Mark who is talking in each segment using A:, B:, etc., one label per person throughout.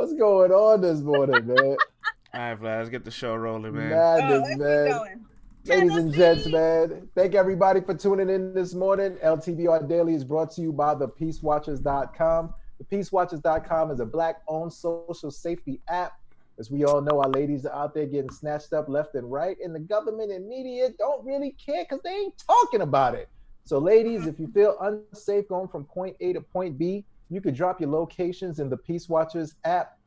A: What's going on this morning, man?
B: All right, Vlad, let's get the show rolling, man.
A: Madness,
C: Let's get
A: man.
C: going.
A: Ladies and gents,
C: Tennessee.
A: man. Thank everybody for tuning in this morning. LTBR Daily is brought to you by thepeacewatchers.com. Thepeacewatchers.com is a Black-owned social safety app. As we all know, our ladies are out there getting snatched up left and right, and the government and media don't really care because they ain't talking about it. So, ladies, if you feel unsafe going from point A to point B, you could drop your locations in the Peace Watchers app,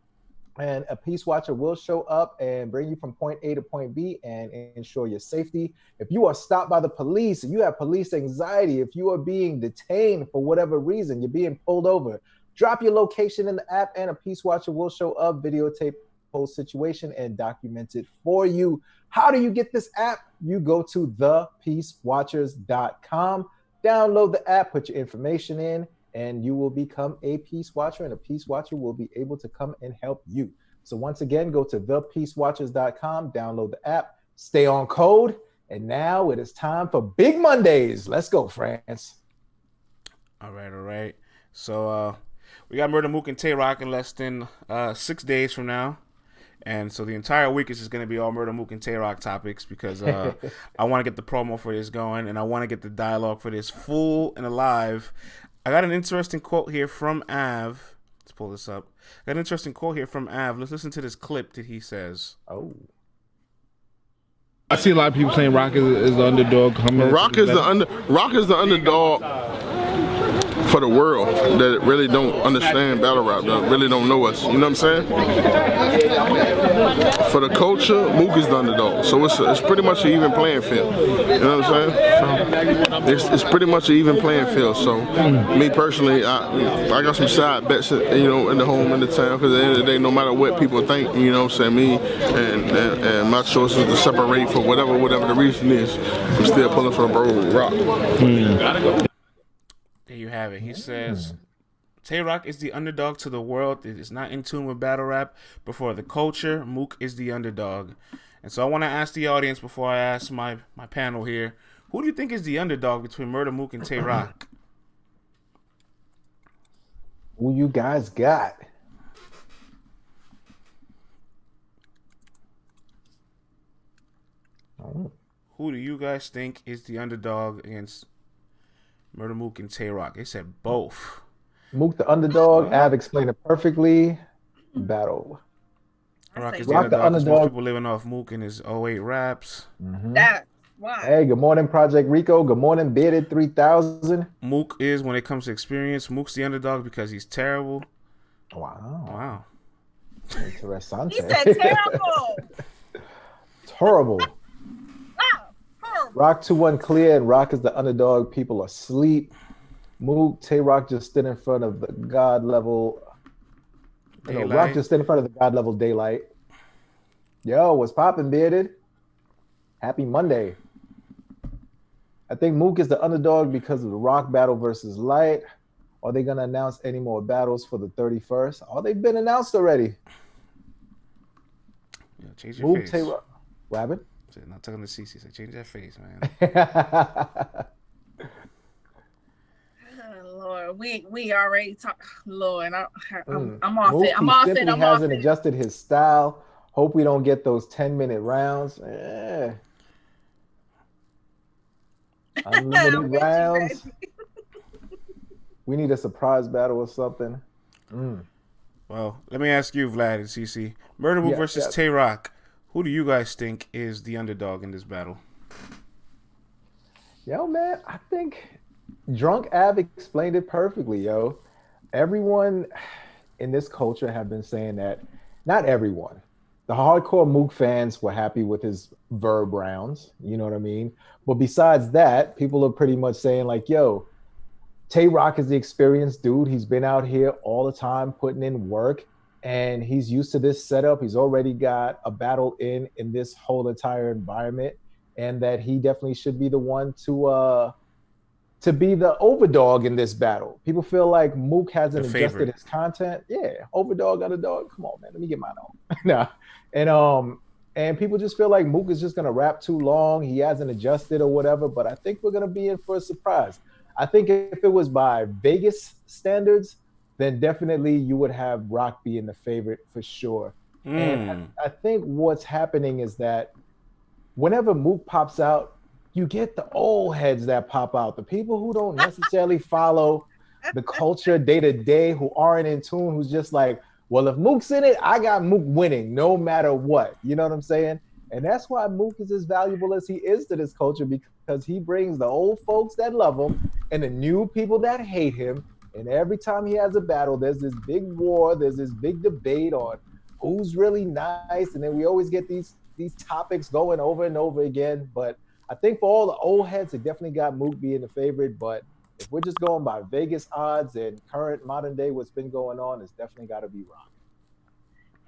A: and a peace watcher will show up and bring you from point A to point B and ensure your safety. If you are stopped by the police, if you have police anxiety, if you are being detained for whatever reason, you're being pulled over, drop your location in the app and a peace watcher will show up, videotape whole situation and document it for you. How do you get this app? You go to thepeacewatchers.com, download the app, put your information in, and you will become a peace watcher, and a peace watcher will be able to come and help you. So once again, go to thepeacewatchers.com, download the app, stay on code, and now it is time for Big Mondays. Let's go, France.
B: All right. So we got Murder Mook and Tay Roc in less than 6 days from now. And so the entire week is just going to be all Murder Mook and Tay Roc topics because I want to get the promo for this going, and I want to get the dialogue for this full and alive. I got an interesting quote here from Av. Let's pull this up. I got an interesting quote here from Av. Let's listen to this clip that he says.
A: Oh.
D: I see a lot of people saying Roc is the underdog.
E: Roc is the underdog for the world that really don't understand battle rap, that really don't know us. You know what I'm saying? For the culture, Mook is the underdog. So it's pretty much an even playing field. You know what I'm saying? So it's pretty much an even playing field. So me personally, I got some side bets, in the home and the town, because at the end of the day, no matter what people think, you know what I'm saying, me and my choice is to separate for whatever the reason is. I'm still pulling for the bro Roc.
B: There you have it. He says, Tay Roc is the underdog to the world. It is not in tune with battle rap. But for the culture, Mook is the underdog. And so I want to ask the audience before I ask my panel here, who do you think is the underdog between Murder Mook and Tay Roc?
A: Who you guys got? Oh.
B: Who do you guys think is the underdog against Murder Mook and Tay Roc? They said both.
A: Mook the underdog. Av explained it perfectly. Battle.
B: Roc is
A: Roc
B: the
A: the
B: underdog. Most
A: underdog.
B: people living off Mook and his 08 raps.
C: That's why.
A: Hey, good morning, Project Rico. Good morning, Bearded 3000.
B: Mook is, when it comes to experience, Mook's the underdog because he's terrible.
A: Wow.
B: Wow.
A: Interessante.
C: He said terrible.
A: Terrible.
C: Wow. Horrible.
A: Roc 2-1 clear, and Roc is the underdog. People are asleep. Mook, Tay Roc just stood in front of the God level. Roc just stood in front of the God level Daylyt. Yo, what's poppin', Bearded? Happy Monday. I think Mook is the underdog because of the Roc battle versus Light. Are they going to announce any more battles for the 31st? Oh, they've been announced already.
B: Yeah, change your
A: Mook,
B: face.
A: Tay Roc. Rabbit?
B: Not talking to CC. Say, change that face, man.
C: Lord, we already talked. Lord, I'm off
A: Mook,
C: it. I'm
A: he
C: off it.
A: simply
C: I'm off
A: hasn't
C: it.
A: adjusted his style. Hope we don't get those 10-minute rounds. Unlimited rounds. We need a surprise battle or something.
B: Well, let me ask you, Vlad and CC. Murder Mook versus Tay Roc. Who do you guys think is the underdog in this battle?
A: Yo, man, I think Drunk Av explained it perfectly, yo. Everyone in this culture have been saying that. Not everyone. The hardcore Mook fans were happy with his verb rounds. You know what I mean? But besides that, people are pretty much saying like, yo, Tay Roc is the experienced dude. He's been out here all the time putting in work, and he's used to this setup. He's already got a battle in this whole entire environment, and that he definitely should be the one to be the overdog in this battle. People feel like Mook hasn't adjusted his content. Yeah, overdog, underdog. Come on, man. Let me get mine on. Nah. And people just feel like Mook is just gonna rap too long. He hasn't adjusted or whatever. But I think we're gonna be in for a surprise. I think if it was by Vegas standards, then definitely you would have Roc being the favorite for sure. And I think what's happening is that whenever Mook pops out, you get the old heads that pop out, the people who don't necessarily follow the culture day to day, who aren't in tune, who's just like, well, if Mook's in it, I got Mook winning no matter what. You know what I'm saying? And that's why Mook is as valuable as he is to this culture, because he brings the old folks that love him and the new people that hate him. And every time he has a battle, there's this big war, there's this big debate on who's really nice. And then we always get these topics going over and over again. But I think for all the old heads, it definitely got Mook being the favorite. But if we're just going by Vegas odds and current modern day what's been going on, it's definitely got to be Roc.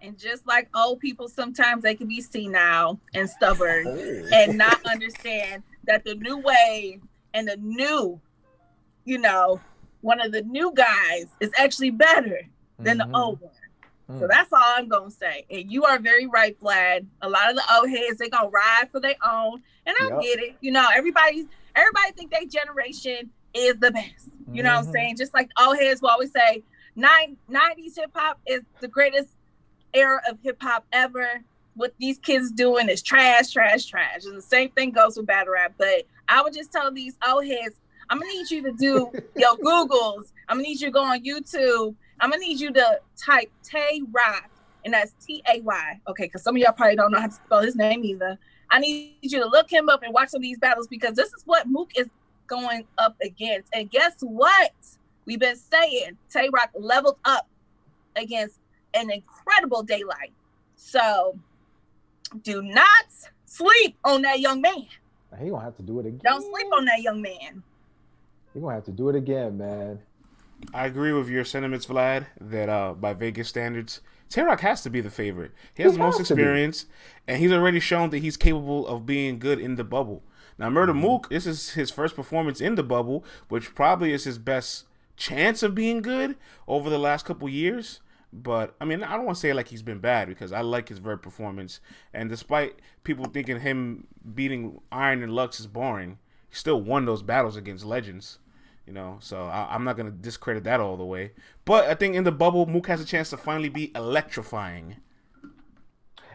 C: And just like old people, sometimes they can be senile and stubborn and not understand that the new wave and the new, one of the new guys is actually better than the old one. So that's all I'm going to say. And you are very right, Vlad. A lot of the old heads, they're going to ride for their own. And I get it. Everybody think their generation is the best. You know what I'm saying? Just like the old heads will always say, 90s hip-hop is the greatest era of hip-hop ever. What these kids doing is trash, trash, trash. And the same thing goes with battle rap. But I would just tell these old heads, I'm going to need you to do your Googles. I'm going to need you to go on YouTube. I'm going to need you to type Tay Roc, and that's Tay. Okay, because some of y'all probably don't know how to spell his name either. I need you to look him up and watch some of these battles, because this is what Mook is going up against. And guess what? We've been saying Tay Roc leveled up against an incredible Daylyt. So do not sleep on that young man.
A: He going to have to do it again.
C: Don't sleep on that young man.
A: He going to have to do it again, man.
B: I agree with your sentiments, Vlad, that by Vegas standards, Tay Roc has to be the favorite. He has the most experience, and he's already shown that he's capable of being good in the bubble. Now, Murder Mook, this is his first performance in the bubble, which probably is his best chance of being good over the last couple years. But, I mean, I don't want to say like he's been bad, because I like his Vert performance. And despite people thinking him beating Iron and Lux is boring, he still won those battles against legends. So I'm not going to discredit that all the way. But I think in the bubble, Mook has a chance to finally be electrifying.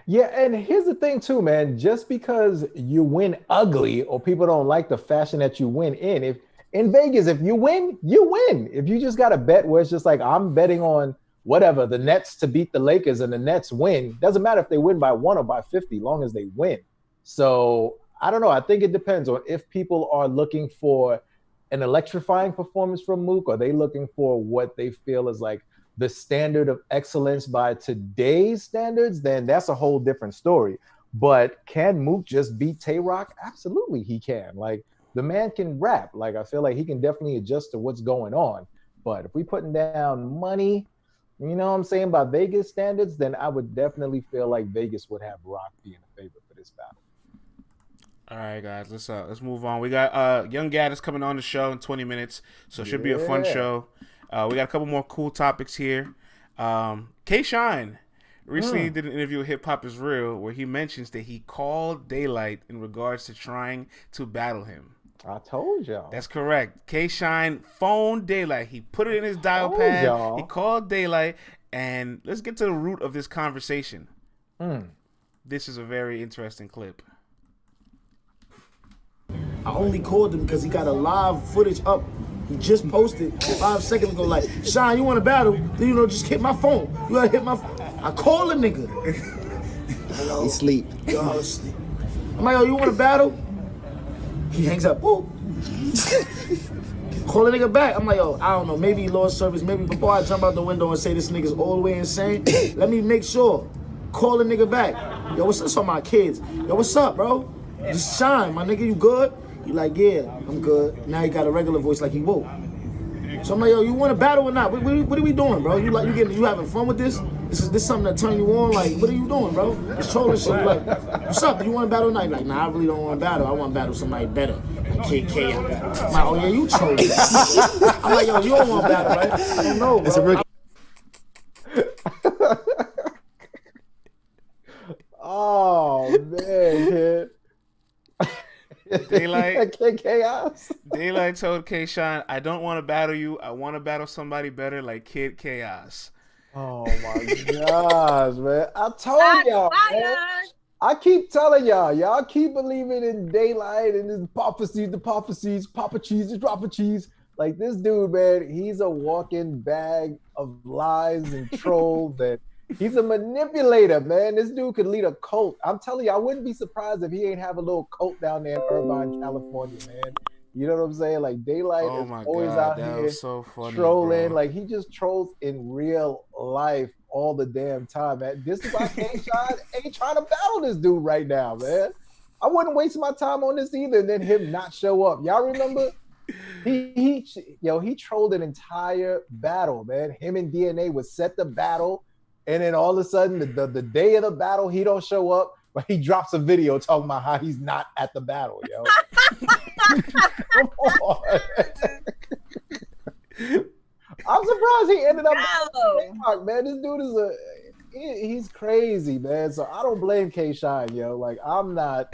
A: Yeah, and here's the thing too, man. Just because you win ugly or people don't like the fashion that you win if in Vegas, if you win, you win. If you just got a bet where it's just like, I'm betting on whatever, the Nets to beat the Lakers and the Nets win, doesn't matter if they win by 1 or by 50, long as they win. So I don't know. I think it depends on if people are looking for an electrifying performance from Mook, or are they looking for what they feel is like the standard of excellence by today's standards, then that's a whole different story. But can Mook just beat Tay Roc? Absolutely he can. Like, the man can rap. Like, I feel like he can definitely adjust to what's going on. But if we putting down money, you know what I'm saying, by Vegas standards, then I would definitely feel like Vegas would have Roc being a favorite for this battle.
B: All right, guys, let's move on. We got Young Gattas coming on the show in 20 minutes, so it should be a fun show. We got a couple more cool topics here. K-Shine recently did an interview with Hip Hop Is Real where he mentions that he called Daylyt in regards to trying to battle him.
A: I told y'all.
B: That's correct. K-Shine phoned Daylyt. He put it in his dial pad. Y'all. He called Daylyt, and let's get to the root of this conversation. This is a very interesting clip.
F: I only called him because he got a live footage up. He just posted 5 seconds ago, like, Shine, you want to battle? Then, just hit my phone. You got to hit my phone. I call a nigga. Hello.
G: He sleep.
F: Yo, sleep. I'm like, you want to battle? He hangs up. Woo. Call a nigga back. I'm like, I don't know. Maybe he lost service. Maybe before I jump out the window and say this nigga's all the way insane, let me make sure. Call a nigga back. Yo, what's up? That's all my kids. Yo, what's up, bro? Just Shine, my nigga, you good? He like, yeah, I'm good. Now he got a regular voice like he woke. So I'm like, yo, you want to battle or not? What are we doing, bro? You having fun with this? This something that turn you on? Like, what are you doing, bro? Just trolling shit. You like, what's up? Do you want to battle or not? Like, nah, I really don't want to battle. I want to battle somebody better. Like KK. I'm like, oh yeah, you trolling. I'm like, yo, you don't want to battle, right? I don't know, bro.
G: It's a rookie.
A: Oh man, kid.
B: Daylyt, Daylyt told K-Shine, I don't want to battle you. I want to battle somebody better like Kid Chaos.
A: Oh my gosh, man. I told
C: Shots
A: y'all, man.
C: fired.
A: I keep telling y'all keep believing in Daylyt and his prophecies, Papa Cheese, Drop of Cheese. Like this dude, man, he's a walking bag of lies and trolls. That he's a manipulator, man. This dude could lead a cult. I'm telling you, I wouldn't be surprised if he ain't have a little cult down there in Irvine, California, man. You know what I'm saying? Like Daylyt is always out
B: that
A: here
B: was so funny,
A: trolling.
B: bro.
A: Like he just trolls in real life all the damn time, man. This is why K-Shine ain't trying to battle this dude right now, man. I wouldn't waste my time on this either, and then him not show up. Y'all remember? He trolled an entire battle, man. Him and DNA would set the battle, and then all of a sudden, the day of the battle, he don't show up, but he drops a video talking about how he's not at the battle, yo. Come on. I'm surprised he ended up TikTok, man. This dude he's crazy, man. So I don't blame K-Shine, yo. Like I'm not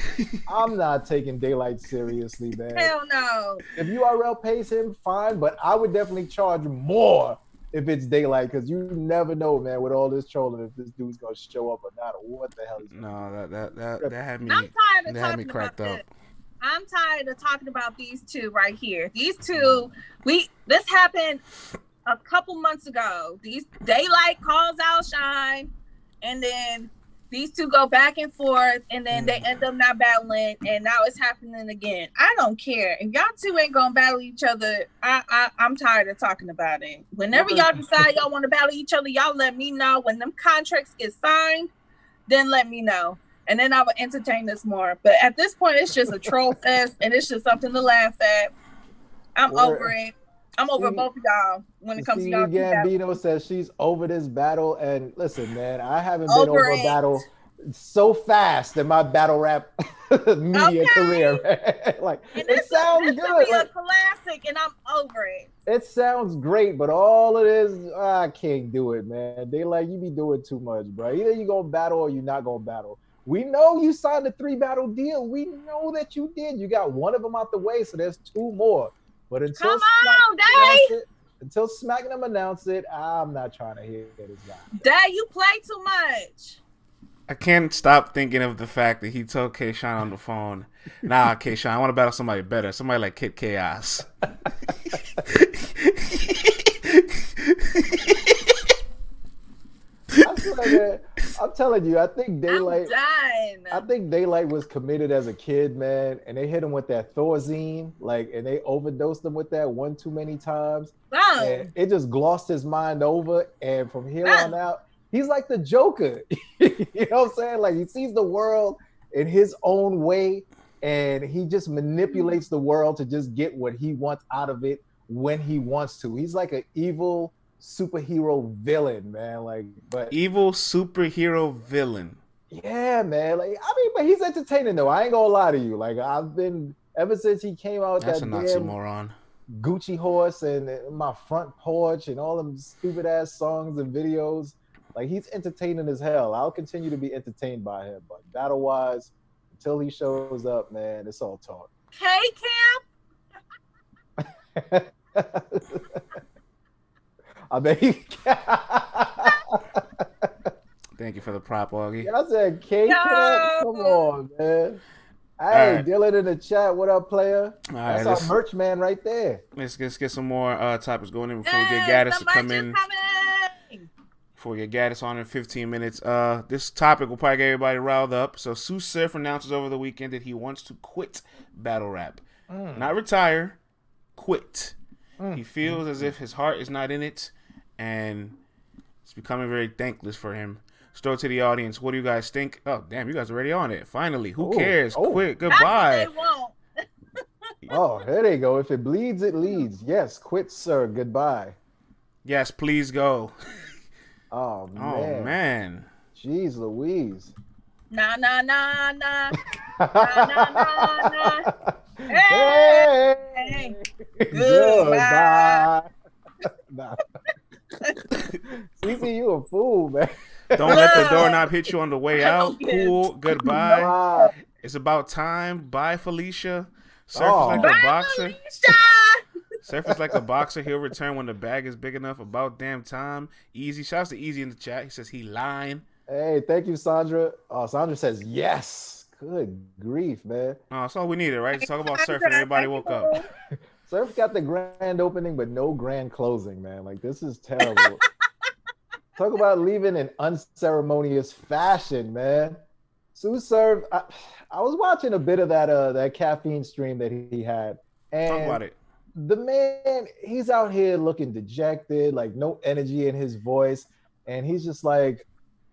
A: taking Daylyt seriously, man.
C: Hell no.
A: If URL pays him, fine, but I would definitely charge more if it's Daylyt, because you never know, man, with all this trolling, if this dude's gonna show up or not, or what the hell is going on.
B: No, that had me.
C: I'm tired of
B: that had
C: talking
B: me cracked
C: about
B: up.
C: this. I'm tired of talking about these two right here. These two, this happened a couple months ago. These Daylyt calls out Shine, and then these two go back and forth, and then they end up not battling, and now it's happening again. I don't care. If y'all two ain't gonna battle each other, I'm tired of talking about it. Whenever y'all decide y'all want to battle each other, y'all let me know. When them contracts get signed, then let me know. And then I will entertain this more. But at this point, it's just a troll fest, and it's just something to laugh at. I'm over it. I'm over both of y'all when it comes to y'all.
A: Gambino says she's over this battle. And listen, man, I haven't been over a battle so fast in my battle rap media career, man. Like,
C: and
A: it sounds good.
C: This be a classic, and I'm over it.
A: It sounds great, but all it is, I can't do it, man. Daylyt, you be doing too much, bro. Either you gonna battle or you're not gonna battle. We know you signed a 3-battle deal. We know that you did. You got one of them out the way, so there's 2 more. But until Smackdown announce it, I'm not trying to hear this guy.
C: Dad, you play too much.
B: I can't stop thinking of the fact that he told K-Shine on the phone, nah, K-Shine, I want to battle somebody better. Somebody like Kid Chaos.
A: I'm telling you, I think Daylyt was committed as a kid, man, and they hit him with that Thorazine, and they overdosed him with that one too many times. And it just glossed his mind over, and from here on out, he's like the Joker. You know what I'm saying? Like, he sees the world in his own way, and he just manipulates the world to just get what he wants out of it when he wants to. He's like an evil superhero villain, man.
B: Evil superhero villain.
A: Yeah, man. But he's entertaining though. I ain't gonna lie to you. Like, I've been ever since he came out with
B: That's
A: that
B: an
A: damn
B: oxymoron.
A: Gucci horse and My Front Porch and all them stupid ass songs and videos. Like, he's entertaining as hell. I'll continue to be entertained by him, but battle wise, until he shows up, man, it's all talk.
C: K-Camp.
A: I bet he
B: Thank you for the prop, Augie.
A: I said K-Camp. Come on, man. Hey, right. Dylan in the chat. What up, player? That's our merch man right there.
B: Let's get some more topics going in before we get Gattas to come in. Before we get Gattas on in 15 minutes. This topic will probably get everybody riled up. So Tsu Surf announces over the weekend that he wants to quit battle rap. Not retire, quit. He feels as if his heart is not in it, and it's becoming very thankless for him. Throw it to the audience. What do you guys think? Oh, damn, you guys are already on it. Finally. Who cares? Quit. Goodbye.
A: Oh, there they go. If it bleeds, it leads. Yes, quit, sir. Goodbye.
B: Yes, please go.
A: Oh, man.
B: Oh, man.
A: Jeez Louise.
C: Nah. Nah.
A: Hey. Goodbye. Nah. CC, you a fool, man.
B: Don't let the doorknob hit you on the way out. Cool. Goodbye. It's about time. Bye, Felicia. Surf is like
A: Oh.
B: a boxer.
C: Alicia!
B: Surf is like a boxer. He'll return when the bag is big enough. About damn time. Easy. Shouts to Easy in the chat. He says he lying.
A: Hey, thank you, Sandra. Sandra says yes. Good grief, man.
B: That's all we needed, right? Just talk about surf and everybody woke up.
A: Surf got the grand opening, but no grand closing, man. Like, this is terrible. Talk about leaving in unceremonious fashion, man. Tsu Surf, I was watching a bit of that caffeine stream that he had. And
B: Talk about it.
A: the man, he's out here looking dejected, like no energy in his voice. And he's just like,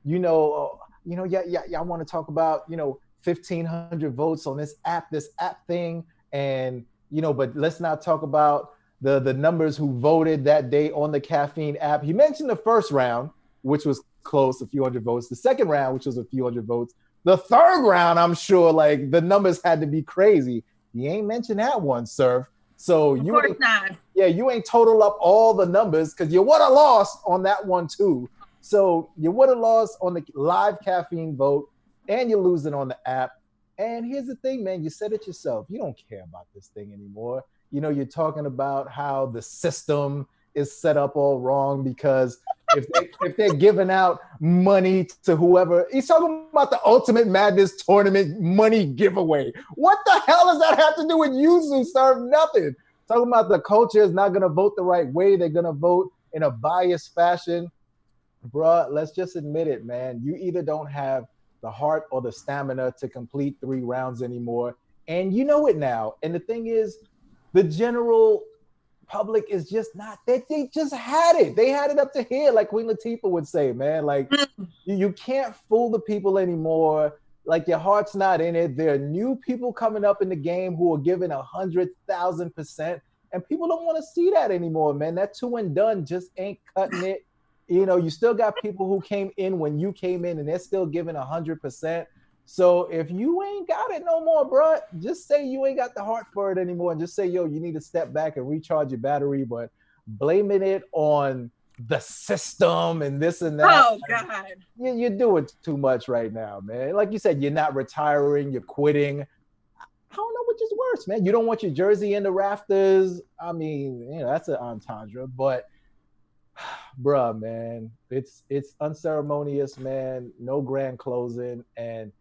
A: yeah, I want to talk about, 1,500 votes on this app thing. And, but let's not talk about the numbers who voted that day on the caffeine app. He mentioned the first round, which was close, a few hundred votes. The second round, which was a few hundred votes. The third round, I'm sure, like, the numbers had to be crazy. He ain't mentioned that one, Surf. So
C: Of course not.
A: Yeah, you ain't total up all the numbers because you would have lost on that one too. So you would have lost on the live caffeine vote and you're losing on the app. And here's the thing, man, you said it yourself. You don't care about this thing anymore. You're talking about how the system is set up all wrong because if they're giving out money to whoever, he's talking about the Ultimate Madness tournament money giveaway. What the hell does that have to do with you, Tsu Surf? Nothing. Talking about the culture is not going to vote the right way. They're going to vote in a biased fashion. Bruh, let's just admit it, man. You either don't have the heart or the stamina to complete 3 rounds anymore. And you know it now. And the thing is, the general public is just not, they just had it. They had it up to here, like Queen Latifah would say, man. Like, you can't fool the people anymore. Like, your heart's not in it. There are new people coming up in the game who are giving 100,000%. And people don't want to see that anymore, man. That 2 and done just ain't cutting it. You still got people who came in when you came in and they're still giving 100%. So if you ain't got it no more, bro, just say you ain't got the heart for it anymore and just say, yo, you need to step back and recharge your battery. But blaming it on the system and this and that.
C: Oh, God.
A: You're doing too much right now, man. Like you said, you're not retiring, you're quitting. I don't know which is worse, man. You don't want your jersey in the rafters. I mean, that's an entendre, but bruh, man, it's unceremonious, man. No grand closing, and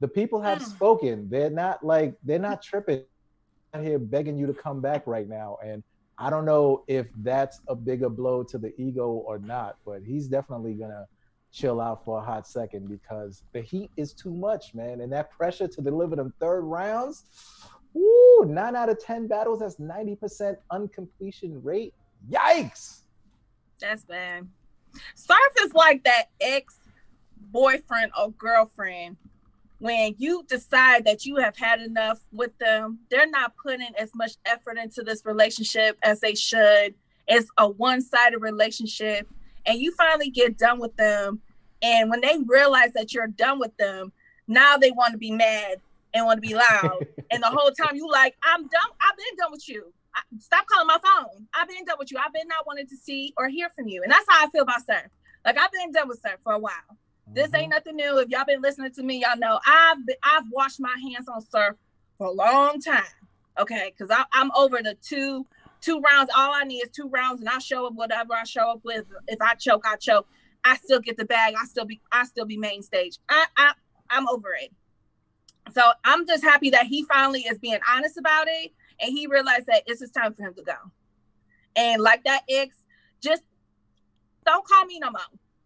A: the people have spoken. They're not tripping out here begging you to come back right now. And I don't know if that's a bigger blow to the ego or not, but he's definitely gonna chill out for a hot second because the heat is too much, man. And that pressure to deliver them 3rd rounds, 9 out of 10 battles, that's 90% uncompletion rate. Yikes!
C: That's bad. Surf is like that ex-boyfriend or girlfriend. When you decide that you have had enough with them, they're not putting as much effort into this relationship as they should. It's a one-sided relationship. And you finally get done with them. And when they realize that you're done with them, now they want to be mad and want to be loud. And the whole time you like, I'm done. I've been done with you. Stop calling my phone. I've been done with you. I've been not wanting to see or hear from you. And that's how I feel about Surf. Like, I've been done with Surf for a while. This ain't nothing new. If y'all been listening to me, y'all know I've washed my hands on Surf for a long time. Okay, because I'm over the two rounds. All I need is 2 rounds, and I'll show up whatever I show up with. If I choke, I choke. I still get the bag. I still be main stage. I'm over it. So I'm just happy that he finally is being honest about it, and he realized that it's just time for him to go. And like that ex, just don't call me no more.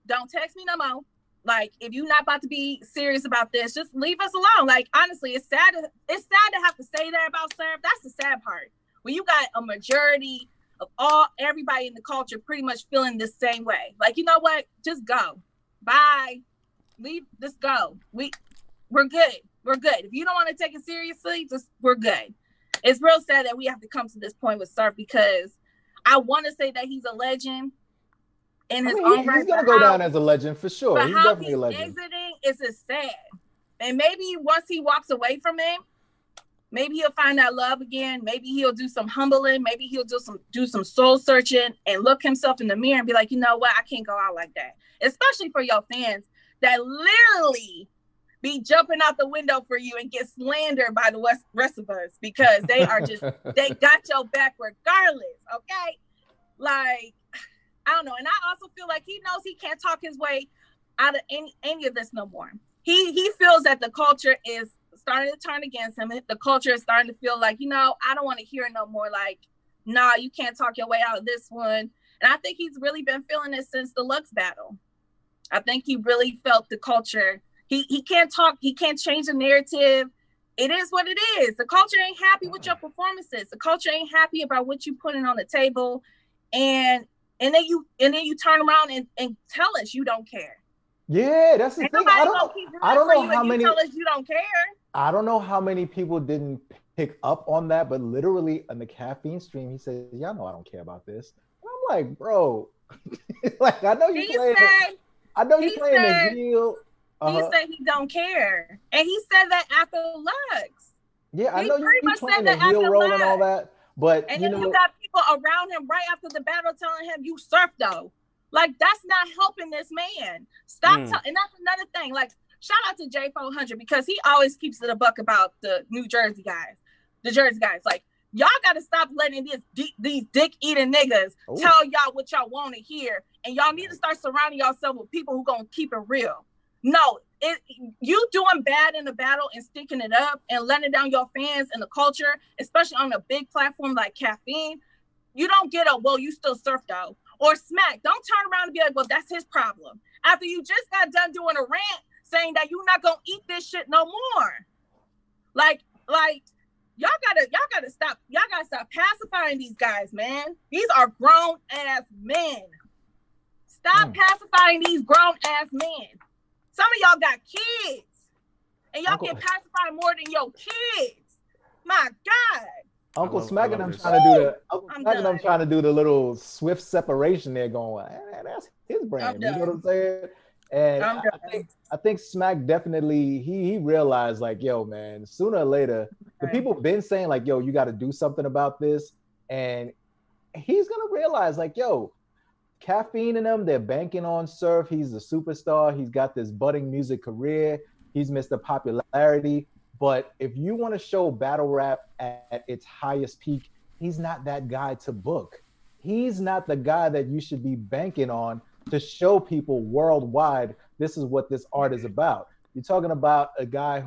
C: Don't text me no more. Like, if you're not about to be serious about this, just leave us alone. Like, honestly, it's sad to have to say that about Surf. That's the sad part. When you got a majority of everybody in the culture pretty much feeling the same way. Like, you know what? Just go. Bye. Leave. Just go. We're good. We're good. If you don't want to take it seriously, we're good. It's real sad that we have to come to this point with Surf because I want to say that he's a legend. In his own right,
A: he's gonna go down as a legend for sure.
C: But
A: he's
C: how
A: definitely a legend.
C: Exiting is just sad. And maybe once he walks away from him, maybe he'll find that love again. Maybe he'll do some humbling. Maybe he'll do some soul searching and look himself in the mirror and be like, you know what? I can't go out like that. Especially for your fans that literally be jumping out the window for you and get slandered by the rest of us because they are just, they got your back regardless, okay? Like, I don't know. And I also feel like he knows he can't talk his way out of any of this no more. He feels that the culture is starting to turn against him. The culture is starting to feel like, I don't want to hear it no more. Like, nah, you can't talk your way out of this one. And I think he's really been feeling it since the Lux battle. I think he really felt the culture. He can't talk. He can't change the narrative. It is what it is. The culture ain't happy with your performances. The culture ain't happy about what you putting on the table. And then you turn around and tell us you don't care.
A: Yeah, that's the thing. I don't know how many.
C: Tell us you don't care.
A: I don't know how many people didn't pick up on that, but literally on the Caffeine stream, he said, "Y'all know I don't care about this." And I'm like, bro, like I know you playing. I know you playing the heel.
C: He said he don't care, and he said that after Lux.
A: Yeah, I know you playing the heel role and all that, but
C: and then you got people around him right after the battle telling him you surf though. Like, that's not helping this man. Stop. And that's another thing. Like, shout out to J400 because he always keeps it a buck about the New Jersey guys. The Jersey guys. Like, y'all got to stop letting these dick-eating niggas tell y'all what y'all want to hear. And y'all need to start surrounding yourself with people who going to keep it real. No, you doing bad in the battle and sticking it up and letting down your fans and the culture, especially on a big platform like Caffeine, you don't get you still surf though. Or Smack, don't turn around and be like, well, that's his problem. After you just got done doing a rant saying that you're not gonna eat this shit no more. Like y'all gotta stop pacifying these guys, man. These are grown ass men. Stop pacifying these grown ass men. Some of y'all got kids, and y'all get pacified more than your kids. My God.
A: Uncle Smack and I'm trying to do the little swift separation there going, that's his brand. You know what I'm saying? And I think Smack definitely, he realized like, yo, man, sooner or later, the people been saying like, yo, you got to do something about this. And he's going to realize like, yo, Caffeine and them, they're banking on Surf. He's a superstar. He's got this budding music career. He's Mr. Popularity. But if you want to show battle rap at its highest peak, he's not that guy to book. He's not the guy that you should be banking on to show people worldwide this is what this art is about. You're talking about a guy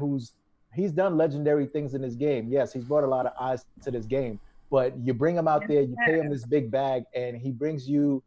A: he's done legendary things in his game. Yes, he's brought a lot of eyes to this game. But you bring him out there, you pay him this big bag, and he brings you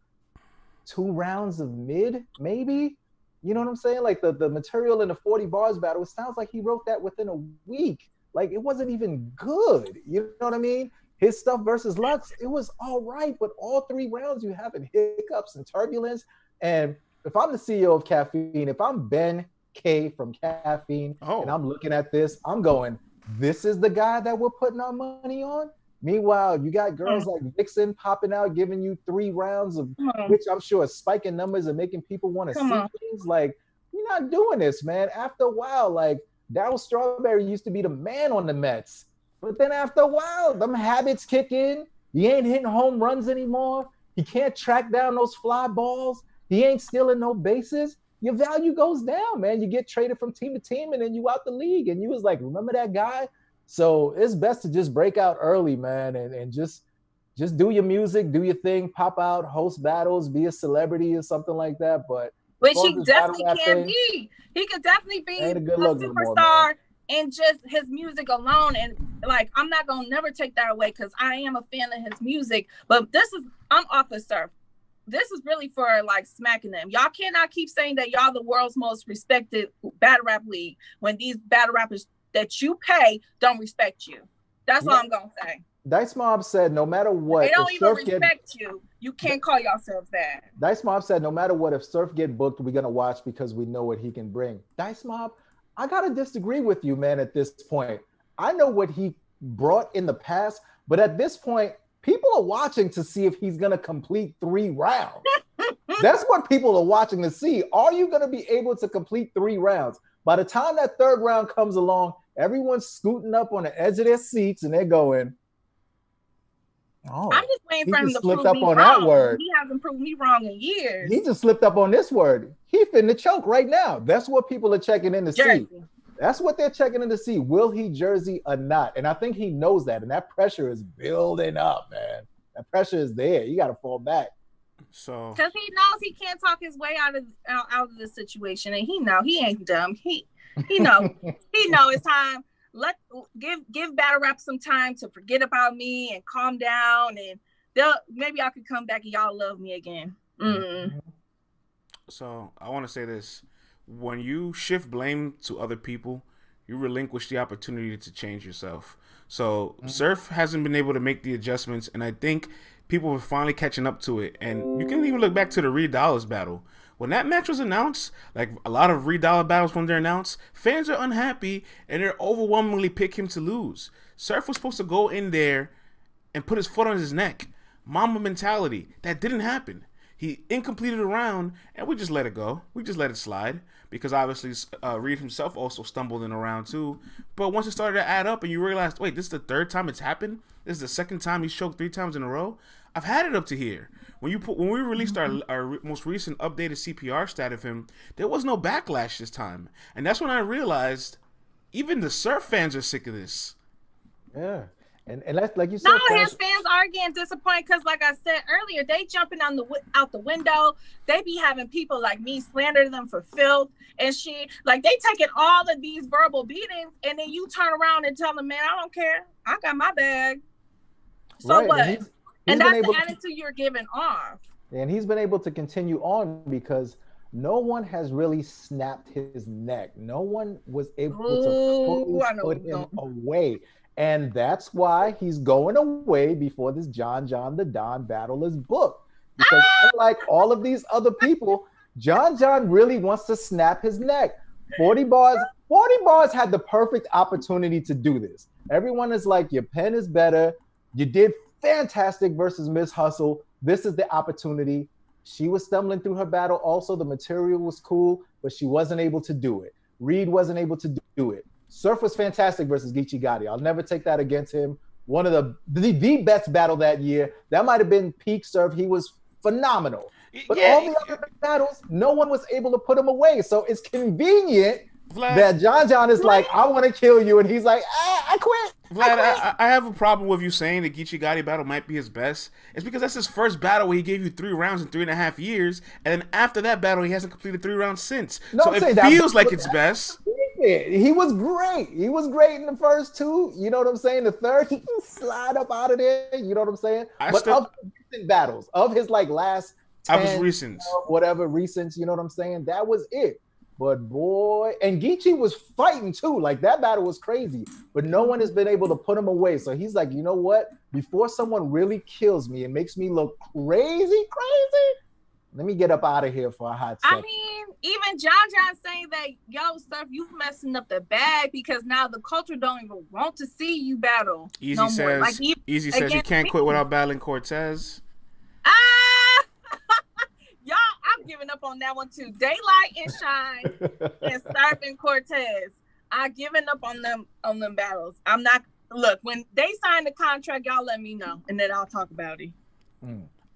A: 2 rounds of mid, maybe? You know what I'm saying? Like the material in the 40 bars battle, it sounds like he wrote that within a week. Like it wasn't even good. You know what I mean? His stuff versus Lux, it was all right, but all 3 rounds you having hiccups and turbulence. And if I'm the CEO of Caffeine, if I'm Ben K from Caffeine, and I'm looking at this, I'm going, this is the guy that we're putting our money on? Meanwhile, you got girls like Vixen popping out, giving you 3 rounds of, which I'm sure is spiking numbers and making people want to see things. Like, you're not doing this, man. After a while, like, Darryl Strawberry used to be the man on the Mets. But then after a while, them habits kick in. He ain't hitting home runs anymore. He can't track down those fly balls. He ain't stealing no bases. Your value goes down, man. You get traded from team to team, and then you out the league. And you was like, remember that guy? So it's best to just break out early, man, and just do your music, do your thing, pop out, host battles, be a celebrity or something like that. But
C: which he definitely can be. He could definitely be a superstar in just his music alone. And like, I'm not gonna never take that away because I am a fan of his music. But I'm off of Surf. This is really for like smacking them. Y'all cannot keep saying that y'all the world's most respected battle rap league when these battle rappers that you pay don't respect you. That's all I'm gonna say.
A: Dice Mob said no matter what,
C: they don't even respect you. You can't call yourselves that.
A: Dice Mob said no matter what, if Surf get booked, we're gonna watch because we know what he can bring. Dice Mob, I gotta disagree with you, man. At this point, I know what he brought in the past, but at this point, people are watching to see if he's gonna complete 3 rounds. That's what people are watching to see. Are you gonna be able to complete 3 rounds? By the time that 3rd round comes along, everyone's scooting up on the edge of their seats and they're going,
C: I'm just waiting for him to prove me
A: on
C: wrong.
A: That word.
C: He hasn't proved me wrong in years.
A: He just slipped up on this word. He finna choke right now. That's what people are checking in to see. That's what they're checking in to see. Will he jersey or not? And I think he knows that. And that pressure is building up, man. That pressure is there. You got to fall back.
B: So
C: because he knows he can't talk his way out of this situation, and he ain't dumb. He know it's time. Give battle rap some time to forget about me and calm down, and maybe I could come back and y'all love me again.
B: So I want to say this: when you shift blame to other people, you relinquish the opportunity to change yourself. So Surf hasn't been able to make the adjustments, and I think people are finally catching up to it. And you can even look back to the Reed Dollars battle. When that match was announced, like a lot of Reed Dollar battles when they're announced, fans are unhappy and they're overwhelmingly pick him to lose. Surf was supposed to go in there and put his foot on his neck. Mamba mentality. That didn't happen. He incompleted a round, and we just let it go. We just let it slide because obviously Reed himself also stumbled in a round too. But once it started to add up and you realized, wait, this is the third time it's happened? This is the second time he's choked 3 times in a row? I've had it up to here. When we released our most recent updated CPR stat of him, there was no backlash this time. And that's when I realized even the Surf fans are sick of this.
A: Yeah. And that's like you said.
C: No, his fans are getting disappointed because, like I said earlier, they jumping out the window. They be having people like me slander them for filth and shit. Like they taking all of these verbal beatings, and then you turn around and tell them, "Man, I don't care. I got my bag." So
A: right.
C: what? And that's the
A: to,
C: attitude you're giving off.
A: And he's been able to continue on because no one has really snapped his neck. No one was able to fully put him away. And that's why he's going away before this John the Don battle is booked. Because unlike all of these other people, John really wants to snap his neck. 40 bars had the perfect opportunity to do this. Everyone is like, your pen is better. You did fantastic versus Miss Hustle. This is the opportunity. She was stumbling through her battle. Also, the material was cool, but she wasn't able to do it. Reed wasn't able to do it. Surf was fantastic versus Geechee Gotti. I'll never take that against him. One of the best battle that year. That might have been peak Surf. He was phenomenal. But all the other battles, no one was able to put him away. So it's convenient that John is like, I want to kill you. And he's like, I quit.
B: Vlad, I have a problem with you saying the Geechee Gotti battle might be his best. It's because that's his first battle where he gave you 3 rounds in 3.5 years. And then after that battle, he hasn't completed 3 rounds since.
A: No,
B: so it feels like it's best.
A: He was great. He was great in the first 2. You know what I'm saying? The third, he can slide up out of there. You know what I'm saying? Of recent battles, of his like last 10,
B: recent,
A: whatever recent, you know what I'm saying? That was it. But boy, and Geechee was fighting too. Like that battle was crazy, but no one has been able to put him away. So he's like, you know what? Before someone really kills me and makes me look crazy, let me get up out of here for a hot second.
C: I mean, even John saying that, yo, Surf, you messing up the bag because now the culture don't even want to see you battle.
B: Easy says you can't quit without battling Cortez.
C: Y'all, I'm giving up on that one too. Daylyt and Shine and Surf and Cortez. I'm giving up on them battles. I'm not. Look, when they sign the contract, y'all let me know, and then I'll talk about it.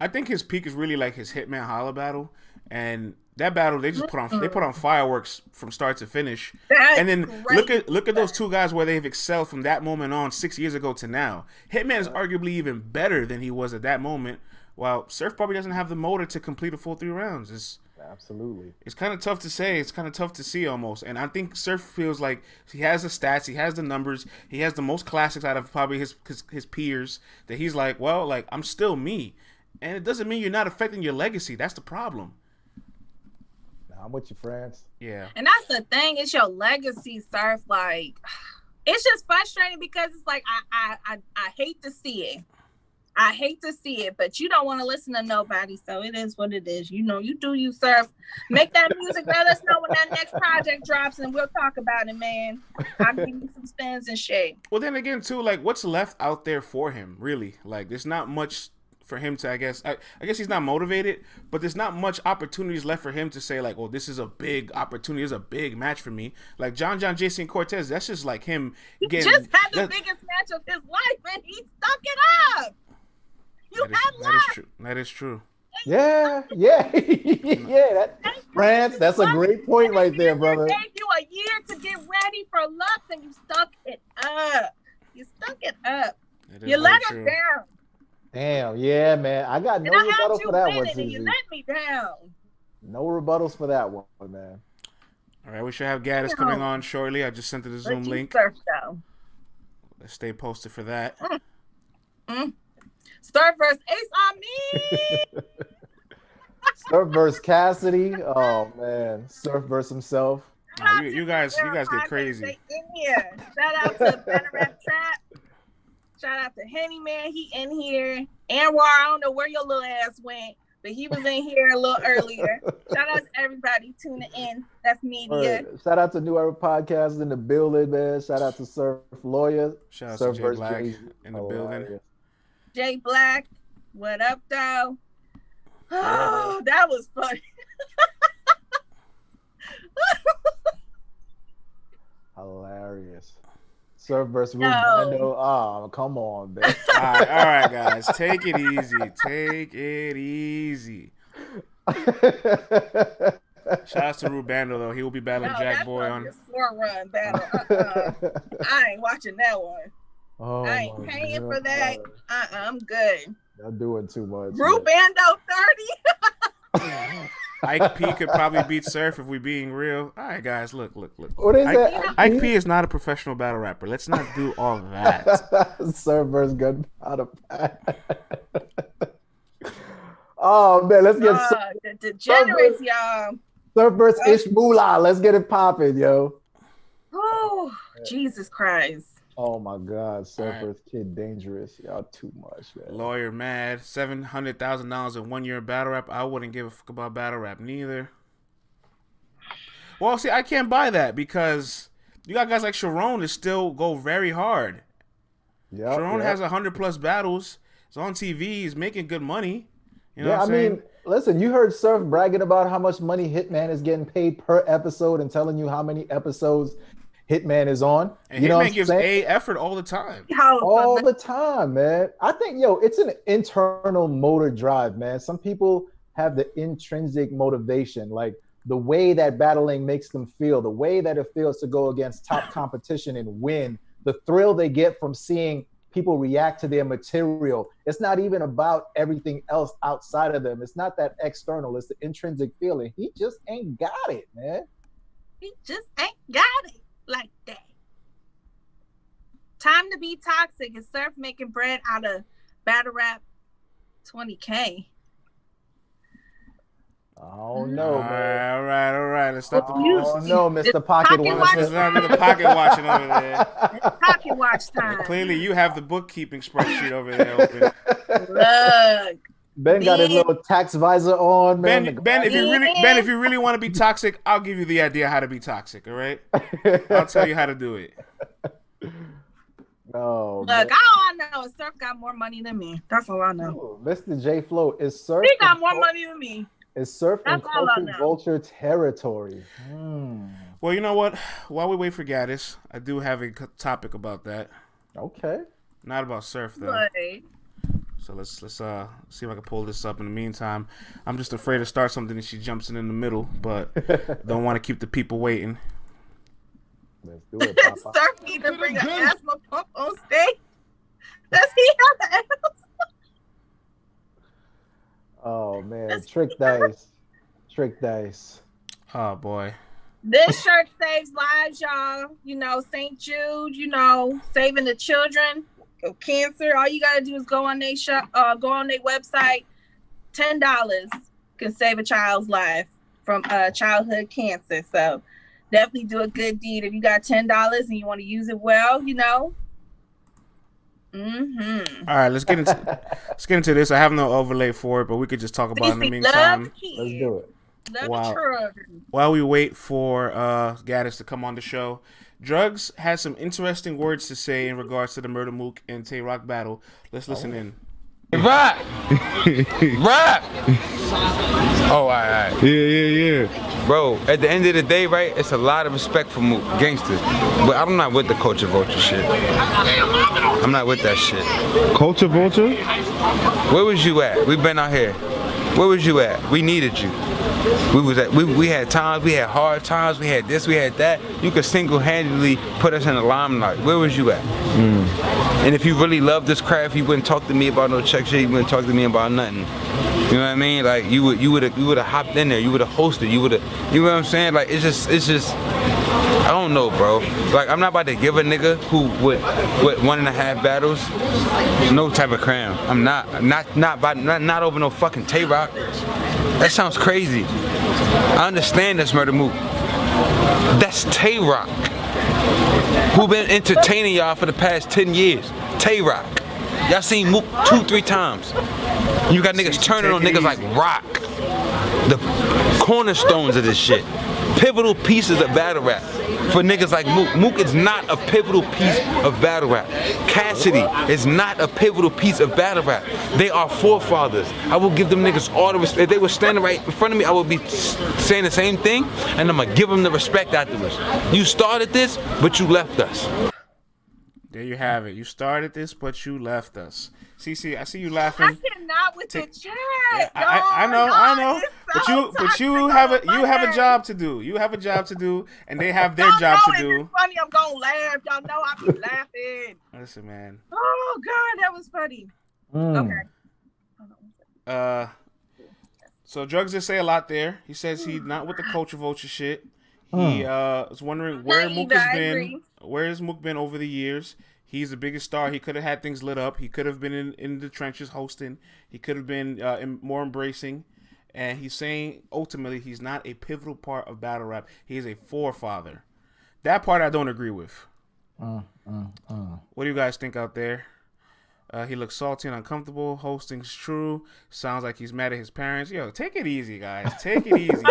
B: I think his peak is really like his Hitman Holla battle, and that battle they just put on fireworks from start to finish. And then look at those 2 guys where they've excelled from that moment on 6 years ago to now. Hitman is arguably even better than he was at that moment. While Surf probably doesn't have the motor to complete a full 3 rounds.
A: Absolutely.
B: It's kind of tough to say. It's kind of tough to see almost. And I think Surf feels like he has the stats. He has the numbers. He has the most classics out of probably his peers. That he's like, well, like, I'm still me. And it doesn't mean you're not affecting your legacy. That's the problem.
A: I'm with you, France.
B: Yeah.
C: And that's the thing. It's your legacy, Surf. Like, it's just frustrating because it's like, I hate to see it. I hate to see it, but you don't want to listen to nobody, so it is what it is. You know, you do you, Surf. Make that music. Let us know when that next project drops, and we'll talk about it, man. I'll give you some spins and shit.
B: Well, then again, too, like, what's left out there for him, really? Like, there's not much for him to, I guess he's not motivated, but there's not much opportunities left for him to say, like, oh, this is a big opportunity, this is a big match for me. Like, John, Jason Cortez, that's just like him getting...
C: He just had the biggest match of his life, and he stuck it up.
B: That is true.
A: Yeah. France, that's a great point right there, brother.
C: Gave you a year to get ready for Lux, and you stuck it up. You stuck it up. You let us down.
A: Damn, yeah, man. I got no rebuttal for that one,
C: and you let me down.
A: No rebuttals for that one, man.
B: All right, we should have Gattas coming on shortly. I just sent her the Zoom link.
C: Surf, though.
B: Let's stay posted for that.
C: Surf versus Ace on me.
A: Surf versus Cassidy. Oh man, Surf versus himself.
B: Oh, you guys get crazy.
C: In here. Shout out to Battle Rap Trap. Shout out to Henny Man. He in here. Anwar, I don't know where your little ass went, but he was in here a little earlier. Shout out to everybody tuning in. That's media.
A: Right. Shout out to New Era Podcast in the building, man. Shout out to Surf Lawyer.
B: Shout out
A: Surf
B: to Jay Black in the building.
C: Jay Black, what up, though? Oh, that was funny.
A: Hilarious. Surf versus Rubando. Oh, come on, man.
B: All right, guys. Take it easy. Take it easy. Shout out to Rubando, though. He will be battling Jack Boy on.
C: 4-run battle. I ain't watching that one.
A: Oh,
C: I ain't paying for that. I'm good.
A: Y'all doing too much.
C: Rubando 30.
B: Ike P could probably beat Surf if we're being real. All right, guys, look.
A: What is that?
B: Ike P is not a professional battle rapper. Let's not do all that.
A: Surf versus Gunpowder Pack. Oh man, let's get
C: the degenerates, y'all.
A: Surf versus Ishmula. Let's get it popping, yo.
C: Oh, Jesus Christ.
A: Oh my God, Surf versus Kid Dangerous. Y'all too much, man.
B: Lawyer mad. $700,000 in 1 year battle rap. I wouldn't give a fuck about battle rap neither. Well, see, I can't buy that because you got guys like Sharon that still go very hard.
A: Yeah,
B: Sharon has 100+ battles. He's on TV. He's making good money. You know
A: what
B: I'm saying?
A: mean, listen, you heard Surf bragging about how much money Hitman is getting paid per episode and telling you how many episodes Hitman is on.
B: And
A: you know
B: Hitman gives A effort all the time.
A: All the time, man. I think, it's an internal motor drive, man. Some people have the intrinsic motivation, like the way that battling makes them feel, the way that it feels to go against top competition and win, the thrill they get from seeing people react to their material. It's not even about everything else outside of them. It's not that external. It's the intrinsic feeling. He just ain't got it, man.
C: He just ain't got it like that. Time to be toxic. Is Surf making bread out of battle rap 20K?
A: Oh no, man.
B: All right. Let's stop the
A: no, Mr. Pocket Watch.
B: It's not the pocket watching over there.
C: It's pocket watch time.
B: Clearly, you have the bookkeeping spreadsheet over there open.
C: Look.
A: Ben got his little tax visor on, man.
B: Ben, if you really want to be toxic, I'll give you the idea how to be toxic. All right, I'll tell you how to do it.
A: No.
C: Look, all I know is Surf got more money than me. That's all I know.
A: Ooh, Mr. J Flow is Surf.
C: He got more money than me.
A: Is Surf in Culture Vulture territory?
B: Well, you know what? While we wait for Gattas, I do have a topic about that.
A: Okay.
B: Not about Surf though.
C: Right.
B: So let's see if I can pull this up. In the meantime, I'm just afraid to start something and she jumps in the middle, but don't want to keep the people waiting.
A: Let's do it, Papa.
C: Surf need to bring an asthma pump on stage. Does he have the asthma?
A: Oh man, Trick Dice.
B: Oh boy.
C: This shirt saves lives, y'all. St. Jude, saving the children of cancer. All you gotta do is go on their go on their website. $10 can save a child's life from childhood cancer. So definitely do a good deed. If you got $10 and you want to use it well, Mm-hmm.
B: All right, let's get into this. I have no overlay for it, but we could just talk about it in the meantime.
A: Let's do it.
B: While we wait for Gattas to come on the show, Drugs has some interesting words to say in regards to the Murder Mook and Tay Roc battle. Let's listen in.
G: Rap! Oh, all right.
D: Yeah.
G: Bro, at the end of the day, right, it's a lot of respect for Mook, gangsters. But I'm not with the Culture Vulture shit. I'm not with that shit.
D: Culture Vulture?
G: Where was you at? We've been out here. Where was you at? We needed you. We had times, we had hard times, we had this, we had that. You could single-handedly put us in the limelight. Where was you at? And if you really loved this craft, you wouldn't talk to me about no check shit. You wouldn't talk to me about nothing. You know what I mean? Like you would have hopped in there. You would have hosted. You know what I'm saying? Like it's just. I don't know, bro. Like I'm not about to give a nigga who with 1.5 battles no type of crown. I'm not over no fucking Tay-Roc. That sounds crazy. I understand that's Murder Mook. That's Tay-Roc, who been entertaining y'all for the past 10 years. Tay-Roc. Y'all seen Mook 2-3 times. You got niggas turning on niggas like Roc. The cornerstones of this shit. Pivotal pieces of battle rap for niggas like Mook. Mook is not a pivotal piece of battle rap. Cassidy is not a pivotal piece of battle rap. They are forefathers. I will give them niggas all the respect. If they were standing right in front of me, I would be saying the same thing, and I'm gonna give them the respect afterwards. You started this, but you left us.
B: There you have it. You started this, but you left us. CC, I see you laughing.
C: I cannot with the chat.
B: Yeah, I know. But you have a job to do. You have a job to do, and they have their job to do.
C: It's funny. I'm gonna laugh. Y'all know I be laughing.
B: Listen, man.
C: Oh God, that was funny. Okay.
B: So Drugs did say a lot there. He says he's not with the culture vulture shit. He was wondering where Mook has been. Where has Mook been over the years? He's the biggest star. He could have had things lit up. He could have been in the trenches hosting. He could have been more embracing. And he's saying ultimately he's not a pivotal part of battle rap. He is a forefather. That part I don't agree with. What do you guys think out there? He looks salty and uncomfortable. Hosting's true. Sounds like he's mad at his parents. Yo, take it easy, guys. Take it easy.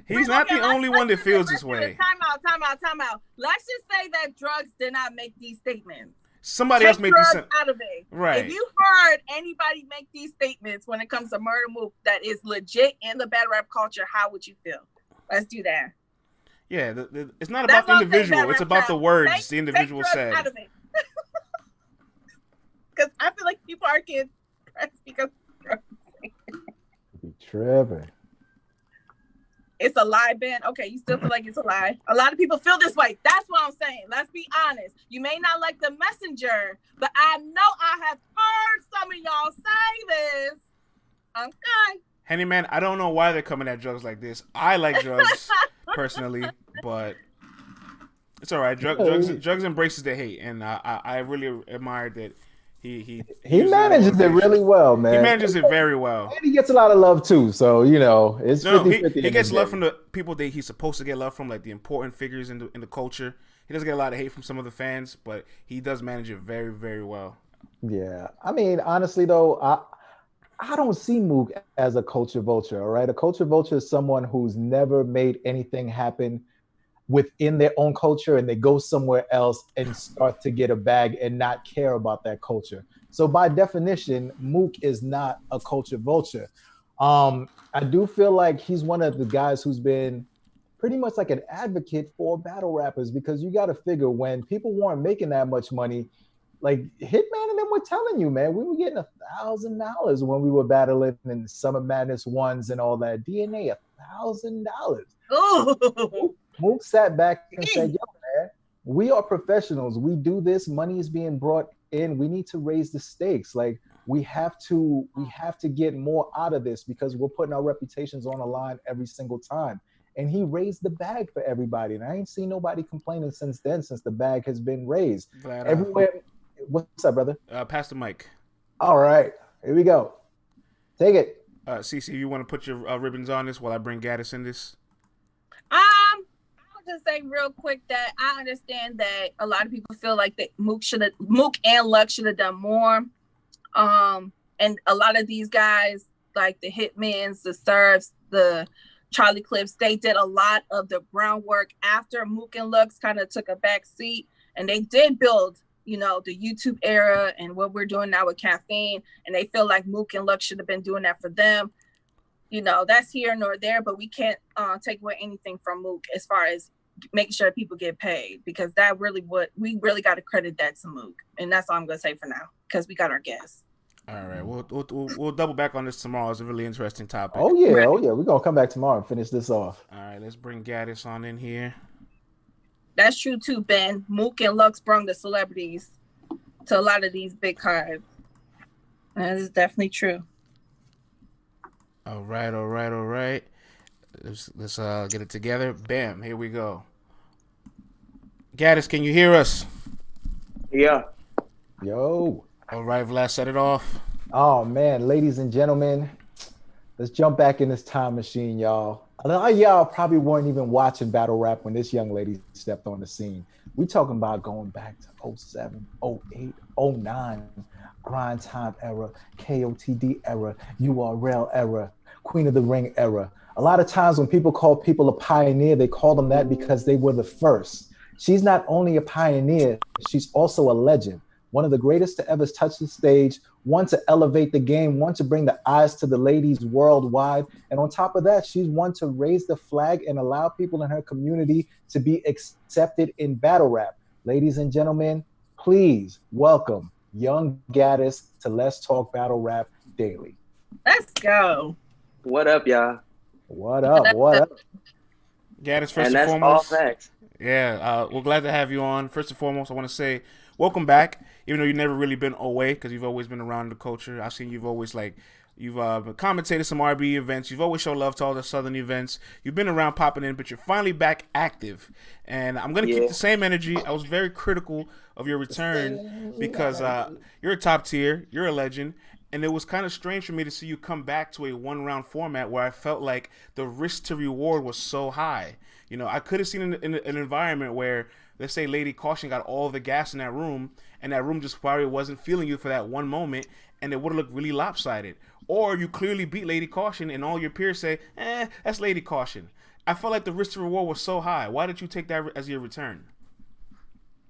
B: He's not the only one that feels this way.
C: Time out. Let's just say that Drugs did not make these statements.
B: Somebody else made these
C: out of it.
B: Right.
C: If you heard anybody make these statements when it comes to Murder Mook that is legit in the battle rap culture, how would you feel? Let's do that.
B: Yeah, it's not about the individual. It's about the words the individual said.
C: Because I feel like people are getting pressed because
A: be tripping.
C: It's a lie, Ben. Okay, you still feel like it's a lie. A lot of people feel this way. That's what I'm saying. Let's be honest. You may not like the messenger, but I know I have heard some of y'all say this. Okay.
B: Henny man, I don't know why they're coming at Drugs like this. I like Drugs personally, but it's all right. Drugs embraces the hate, and I really admire that. He
A: manages it really well, man.
B: He manages it very well.
A: And he gets a lot of love too, so you know it's 50-50.
B: He gets love from the people that he's supposed to get love from, like the important figures in the culture. He doesn't get a lot of hate from some of the fans, but he does manage it very, very well.
A: Yeah, I mean, honestly though, I don't see Mook as a culture vulture. All right, a culture vulture is someone who's never made anything happen within their own culture, and they go somewhere else and start to get a bag and not care about that culture. So by definition, Mook is not a culture vulture. I do feel like he's one of the guys who's been pretty much like an advocate for battle rappers, because you got to figure when people weren't making that much money, like Hitman and them were telling you, man, we were getting $1,000 when we were battling in Summer Madness ones and all that. DNA, $1,000.
C: Oh.
A: Mook sat back and said, yo, man, we are professionals. We do this. Money is being brought in. We need to raise the stakes. Like we have to get more out of this because we're putting our reputations on the line every single time. And he raised the bag for everybody. And I ain't seen nobody complaining since then, since the bag has been raised. Everywhere. What's up, brother?
B: Pass the mic.
A: All right. Here we go. Take it.
B: Cece, you want to put your ribbons on this while I bring Gattas in this?
C: To say real quick that I understand that a lot of people feel like that Mook and Luck should have done more. And a lot of these guys, like the Hitmans, the Surfs, the Charlie Clips, they did a lot of the groundwork after Mook and Lux kind of took a back seat, and they did build, you know, the YouTube era and what we're doing now with Caffeine. And they feel like Mook and Lux should have been doing that for them. You know, that's here nor there, but we can't take away anything from Mook as far as making sure people get paid, because that really we really got to credit that to Mook. And that's all I'm going to say for now, because we got our guests.
B: All right, we'll double back on this tomorrow. It's a really interesting topic.
A: Oh yeah,
C: Right.
A: We're gonna come back tomorrow and finish this off.
B: All right, let's bring Gattas on in here.
C: That's true too, Ben. Mook and Lux brung the celebrities to a lot of these big cards. That is definitely true.
B: All right. Let's get it together. Bam, here we go. Gattas, can you hear us?
H: Yeah.
A: Yo.
B: All right, Vlad, set it off.
A: Oh man, ladies and gentlemen, let's jump back in this time machine, y'all. A lot of y'all probably weren't even watching battle rap when this young lady stepped on the scene. We talking about going back to 07, 08, 09, grind time era, KOTD era, URL era, Queen of the Ring era. A lot of times when people call people a pioneer, they call them that because they were the first. She's not only a pioneer, she's also a legend. One of the greatest to ever touch the stage, one to elevate the game, one to bring the eyes to the ladies worldwide. And on top of that, she's one to raise the flag and allow people in her community to be accepted in battle rap. Ladies and gentlemen, please welcome young Gattas to Let's Talk Battle Rap Daily.
C: Let's go.
H: What up, y'all?
A: What up?
B: Gattas, first
H: And
B: and
H: that's
B: foremost.
H: all facts.
B: Yeah, we're glad to have you on. First and foremost, I want to say welcome back, even though you've never really been away because you've always been around the culture. I've seen you've always you've commentated some RB events. You've always shown love to all the Southern events. You've been around popping in, but you're finally back active. And I'm going to keep the same energy. I was very critical of your return because you're a top tier. You're a legend. And it was kind of strange for me to see you come back to a one-round format where I felt like the risk to reward was so high. You know, I could have seen an environment where, let's say, Lady Caution got all the gas in that room, and that room just probably wasn't feeling you for that one moment, and it would have looked really lopsided. Or you clearly beat Lady Caution, and all your peers say, that's Lady Caution. I felt like the risk to reward was so high. Why did you take that as your return?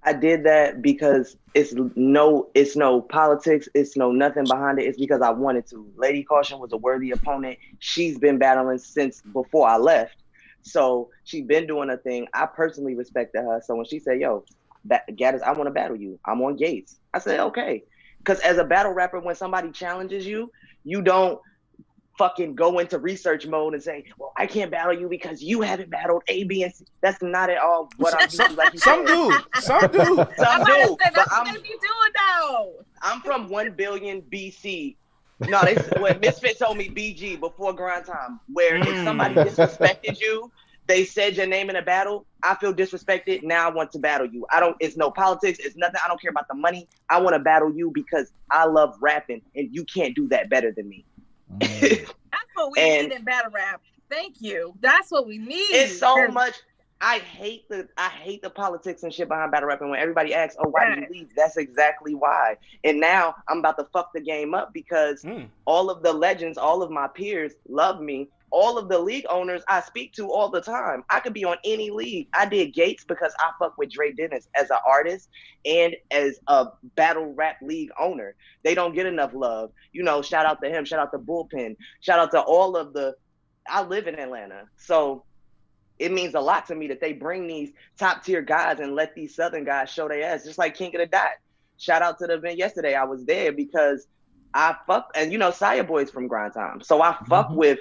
H: I did that because it's no politics, it's no nothing behind it. It's because I wanted to. Lady Caution was a worthy opponent. She's been battling since before I left. So she's been doing a thing. I personally respected her. So when she said, yo, Gattas, I want to battle you. I'm on Gates. I said, okay. Because as a battle rapper, when somebody challenges you, you don't fucking go into research mode and say, well, I can't battle you because you haven't battled A, B, and C. That's not at all what I'm doing. Like you
B: Some
H: said.
B: do.
H: Some do.
C: That's
H: But
C: what they be doing now.
H: I'm from 1 billion BC. No, when Misfit told me BG before grind time, where if somebody disrespected you, they said your name in a battle, I feel disrespected. Now I want to battle you. It's no politics. It's nothing. I don't care about the money. I want to battle you because I love rapping and you can't do that better than me.
C: That's what we need in battle rap. Thank you. That's what we need.
H: It's so much. I hate the politics and shit behind battle rapping. When everybody asks, "Oh, why did you leave?" That's exactly why. And now I'm about to fuck the game up because all of the legends, all of my peers love me. All of the league owners I speak to all the time. I could be on any league. I did Gates because I fuck with Dre Dennis as an artist and as a battle rap league owner. They don't get enough love. You know, shout out to him. Shout out to Bullpen. Shout out to all of the. I live in Atlanta, so it means a lot to me that they bring these top tier guys and let these Southern guys show their ass, just like King of the Dot. Shout out to the event yesterday. I was there because I fuck, and you know, Saya Boy's from Grind Time. So I fuck with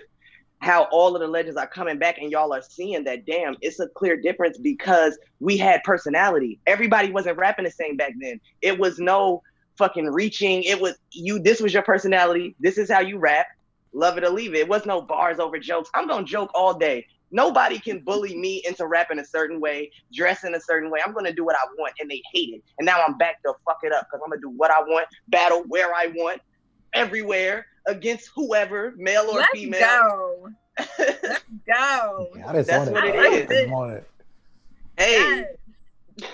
H: how all of the legends are coming back and y'all are seeing that, damn, it's a clear difference because we had personality. Everybody wasn't rapping the same back then. It was no fucking reaching. It was you, this was your personality. This is how you rap. Love it or leave it. It was no bars over jokes. I'm going to joke all day. Nobody can bully me into rapping a certain way, dressing a certain way. I'm going to do what I want, and they hate it. And now I'm back to fuck it up because I'm going to do what I want, battle where I want, everywhere, against whoever, male or female.
C: Go. Let's go.
A: Yeah, that's
H: what it is. Hey.
C: Yes.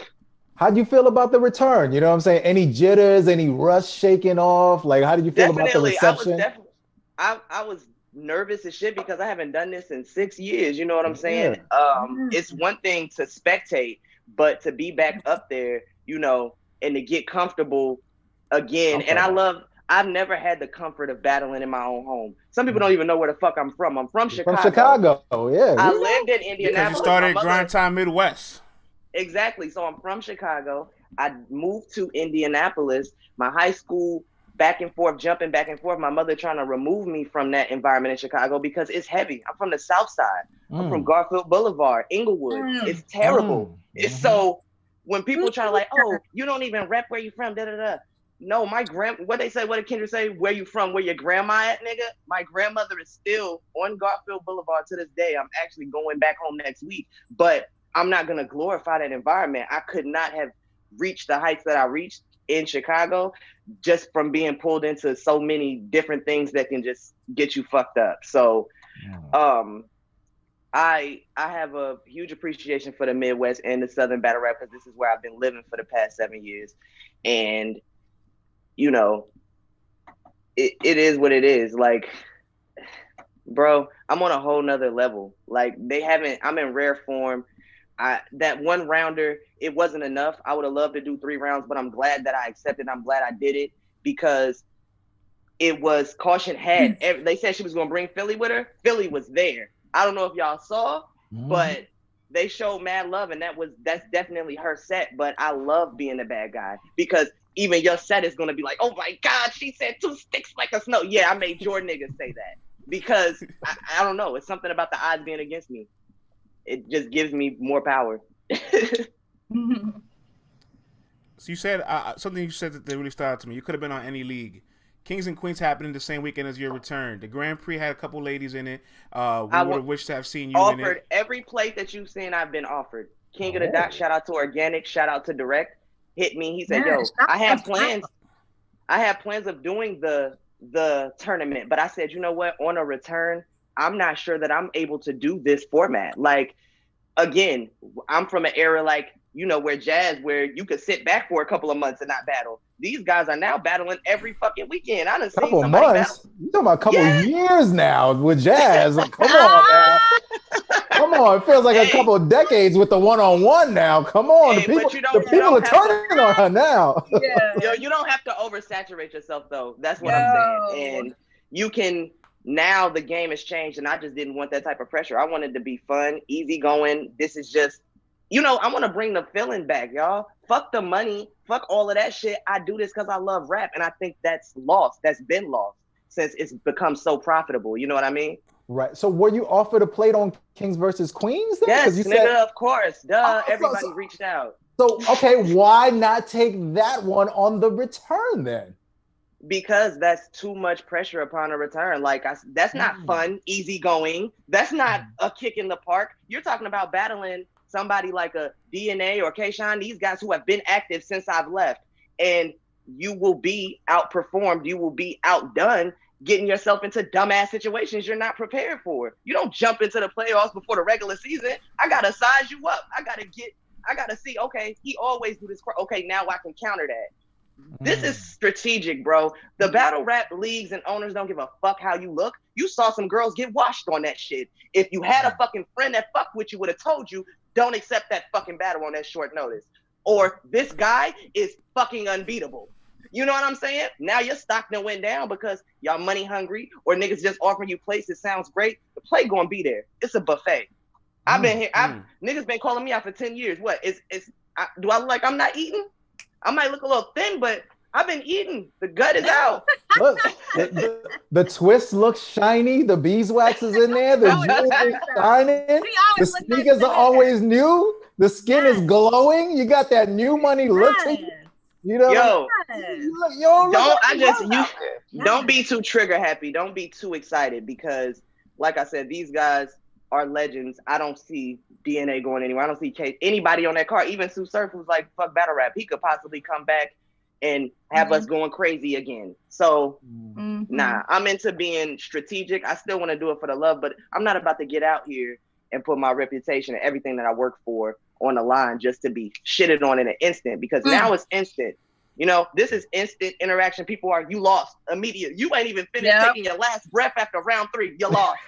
A: How'd you feel about the return? You know what I'm saying? Any jitters, any rust shaking off? Like, how did you feel about the reception?
H: I was nervous as shit because I haven't done this in 6 years. You know what I'm saying? It's one thing to spectate, but to be back up there, you know, and to get comfortable again. Okay. And I've never had the comfort of battling in my own home. Some people don't even know where the fuck I'm from. I'm from Chicago.
A: From Chicago, yeah.
H: I lived in Indianapolis.
B: Because you started Grind Time Midwest.
H: Exactly. So I'm from Chicago. I moved to Indianapolis. My high school back and forth, jumping back and forth. My mother trying to remove me from that environment in Chicago because it's heavy. I'm from the South Side. I'm from Garfield Boulevard, Inglewood. It's terrible. It's so when people try to like, oh, you don't even rep where you from, da da da. No, what did Kendra say? Where you from? Where your grandma at, nigga? My grandmother is still on Garfield Boulevard to this day. I'm actually going back home next week, but I'm not gonna glorify that environment. I could not have reached the heights that I reached in Chicago just from being pulled into so many different things that can just get you fucked up. So, I have a huge appreciation for the Midwest and the Southern battle rap because this is where I've been living for the past 7 years, and you know, it is what it is. Like, bro, I'm on a whole nother level. Like, I'm in rare form. That one rounder, it wasn't enough. I would have loved to do 3 rounds, but I'm glad that I accepted. I'm glad I did it because it was Caution had. They said she was going to bring Philly with her. Philly was there. I don't know if y'all saw, but they showed mad love, and that's definitely her set. But I love being the bad guy because even your set is gonna be like, oh my God, she said 2 sticks like a snow. Yeah, I made your niggas say that because I don't know. It's something about the odds being against me. It just gives me more power.
B: So you said something you said that really stood out to me. You could have been on any league. Kings and Queens happening the same weekend as your return. The Grand Prix had a couple ladies in it. We would have wished to have seen you in it.
H: Offered every plate that you've seen, I've been offered. King of the Dot, shout out to Organic, shout out to Direct. Hit me. He said, yo, I have plans. I have plans of doing the tournament, but I said, you know what? On a return, I'm not sure that I'm able to do this format. Like, again, I'm from an era like, you know, where you could sit back for a couple of months and not battle. These guys are now battling every fucking weekend. I done seen
A: couple
H: somebody
A: months.
H: battle.
A: You talking about a couple years now with Jazz? Like, come on, man. Come on, it feels like a couple of decades with the one-on-one now. Come on, the people are turning on her now.
C: Yeah.
H: Yo, you don't have to oversaturate yourself though. That's what I'm saying. And you can now. The game has changed, and I just didn't want that type of pressure. I wanted to be fun, easy going. This is just. You know, I want to bring the feeling back, y'all. Fuck the money. Fuck all of that shit. I do this because I love rap. And I think that's lost. That's been lost since it's become so profitable. You know what I mean?
A: Right. So were you offered a plate on Kings versus Queens then?
H: Yes,
A: you
H: nigga, of course. Duh. Everybody reached out.
A: So, okay, why not take that one on the return then?
H: Because that's too much pressure upon a return. Like, that's not fun, easy going. That's not a kick in the park. You're talking about battling somebody like a DNA or K-Shine, these guys who have been active since I've left, and you will be outperformed, you will be outdone, getting yourself into dumbass situations you're not prepared for. You don't jump into the playoffs before the regular season. I gotta size you up. I gotta see, okay, he always do this. Okay, now I can counter that. This is strategic, bro. The battle rap leagues and owners don't give a fuck how you look. You saw some girls get washed on that shit. If you had a fucking friend that fucked with you, would have told you, don't accept that fucking battle on that short notice. Or this guy is fucking unbeatable. You know what I'm saying? Now your stock done went down because y'all money hungry or niggas just offering you places. Sounds great. The play gonna be there. It's a buffet. I've been here. Niggas been calling me out for 10 years. What? Do I look like I'm not eating? I might look a little thin, but I've been eating. The gut is out.
A: Look, the twist looks shiny. The beeswax is in there. The jewelry is shining. The sneakers are always new. The skin is glowing. You got that new money look to you. You know,
H: don't be too trigger happy. Don't be too excited because, like I said, these guys are legends. I don't see DNA going anywhere. I don't see anybody on that card. Even Tsu Surf, who's like, fuck battle rap. He could possibly come back and have us going crazy again. So, nah, I'm into being strategic. I still want to do it for the love, but I'm not about to get out here and put my reputation and everything that I work for on the line just to be shitted on in an instant, because now it's instant. You know, this is instant interaction. People are, you lost immediate. You ain't even finished taking your last breath after round 3. You lost.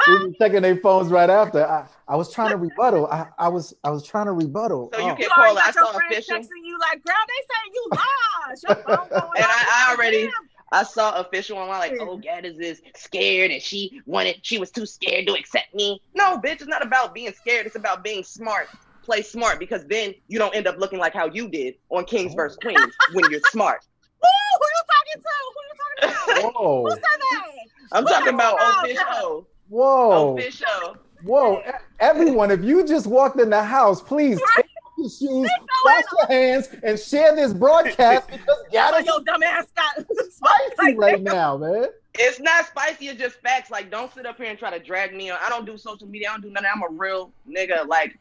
A: We were checking their phones right after. I was trying to rebuttal. I was trying to rebuttal.
H: So you can call it. I saw official.
C: You like, girl, they saying you lost. Your phone going
H: and I saw official and I'm like, oh, Gattas is scared and she was too scared to accept me. No, bitch, it's not about being scared. It's about being smart. play smart, because then you don't end up looking like how you did on Kings vs. Queens when you're smart.
C: Who you talking to?
A: Whoa.
C: Who said that?
H: I'm talking about official.
A: Whoa.
H: Official.
A: Whoa. Everyone, if you just walked in the house, please take off your shoes, wash your hands, and share this broadcast because Gattas
C: your dumb ass got
A: spicy right now, man.
H: It's not spicy, it's just facts. Like, don't sit up here and try to drag me on. I don't do social media, I don't do nothing. I'm a real nigga. Like,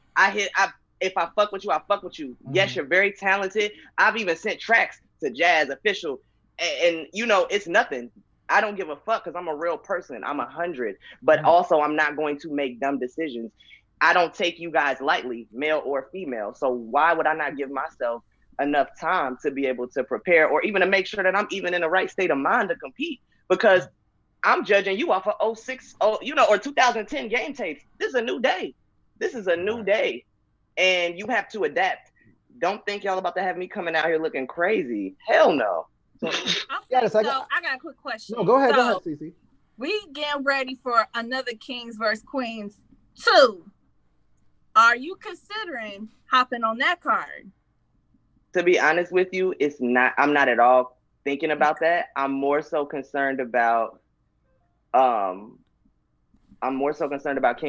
H: if I fuck with you, I fuck with you. Yes, you're very talented. I've even sent tracks to Jazz official, and you know, it's nothing. I don't give a fuck because I'm a real person. I'm 100, but also I'm not going to make dumb decisions. I don't take you guys lightly, male or female. So why would I not give myself enough time to be able to prepare, or even to make sure that I'm even in the right state of mind to compete? Because I'm judging you off of 06, or 2010 game tapes. This is a new day. This is a new day, and you have to adapt. Don't think y'all about to have me coming out here looking crazy. Hell no.
C: I got a quick question.
A: No, go ahead, Cece.
C: We getting ready for another Kings vs. Queens 2. Are you considering hopping on that card?
H: To be honest with you, it's not. I'm not at all thinking about that. I'm more so concerned about King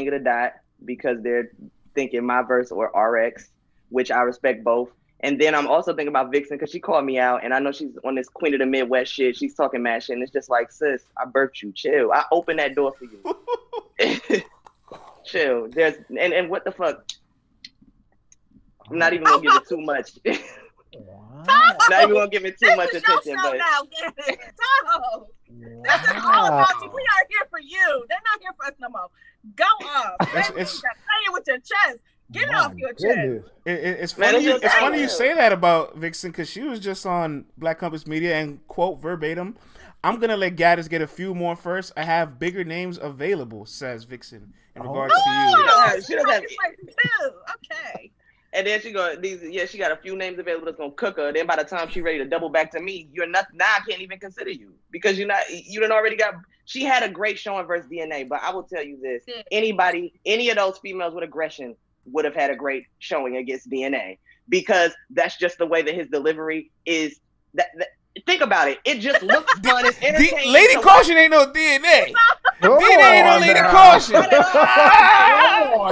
H: of the Dot, because they're thinking my verse or RX, which I respect both. And then I'm also thinking about Vixen, because she called me out, and I know she's on this Queen of the Midwest shit. She's talking mad shit, and it's just like, sis, I birthed you. Chill. I opened that door for you. Chill. And what the fuck? I'm not even gonna give it too much. Not even gonna give it too much attention. But
C: this is all about you. We are here for you. They're not here for us no more. Go off. Say it with your chest. Get it off your chest.
B: It's funny. It's funny you say that about Vixen, because she was just on Black Compass Media and quote verbatim, "I'm gonna let Gattas get a few more first. I have bigger names available," says Vixen in regards to you.
H: She does have
C: too. Okay.
H: And then she got a few names available that's gonna cook her. Then by the time she's ready to double back to me, you're not. Now I can't even consider you, because you done already got. She had a great showing versus DNA, but I will tell you this: any of those females with aggression would have had a great showing against DNA, because that's just the way that his delivery is. Think about it. It just looks fun. It's entertaining.
B: Lady Caution ain't no DNA. DNA ain't no Lady Caution.
H: Not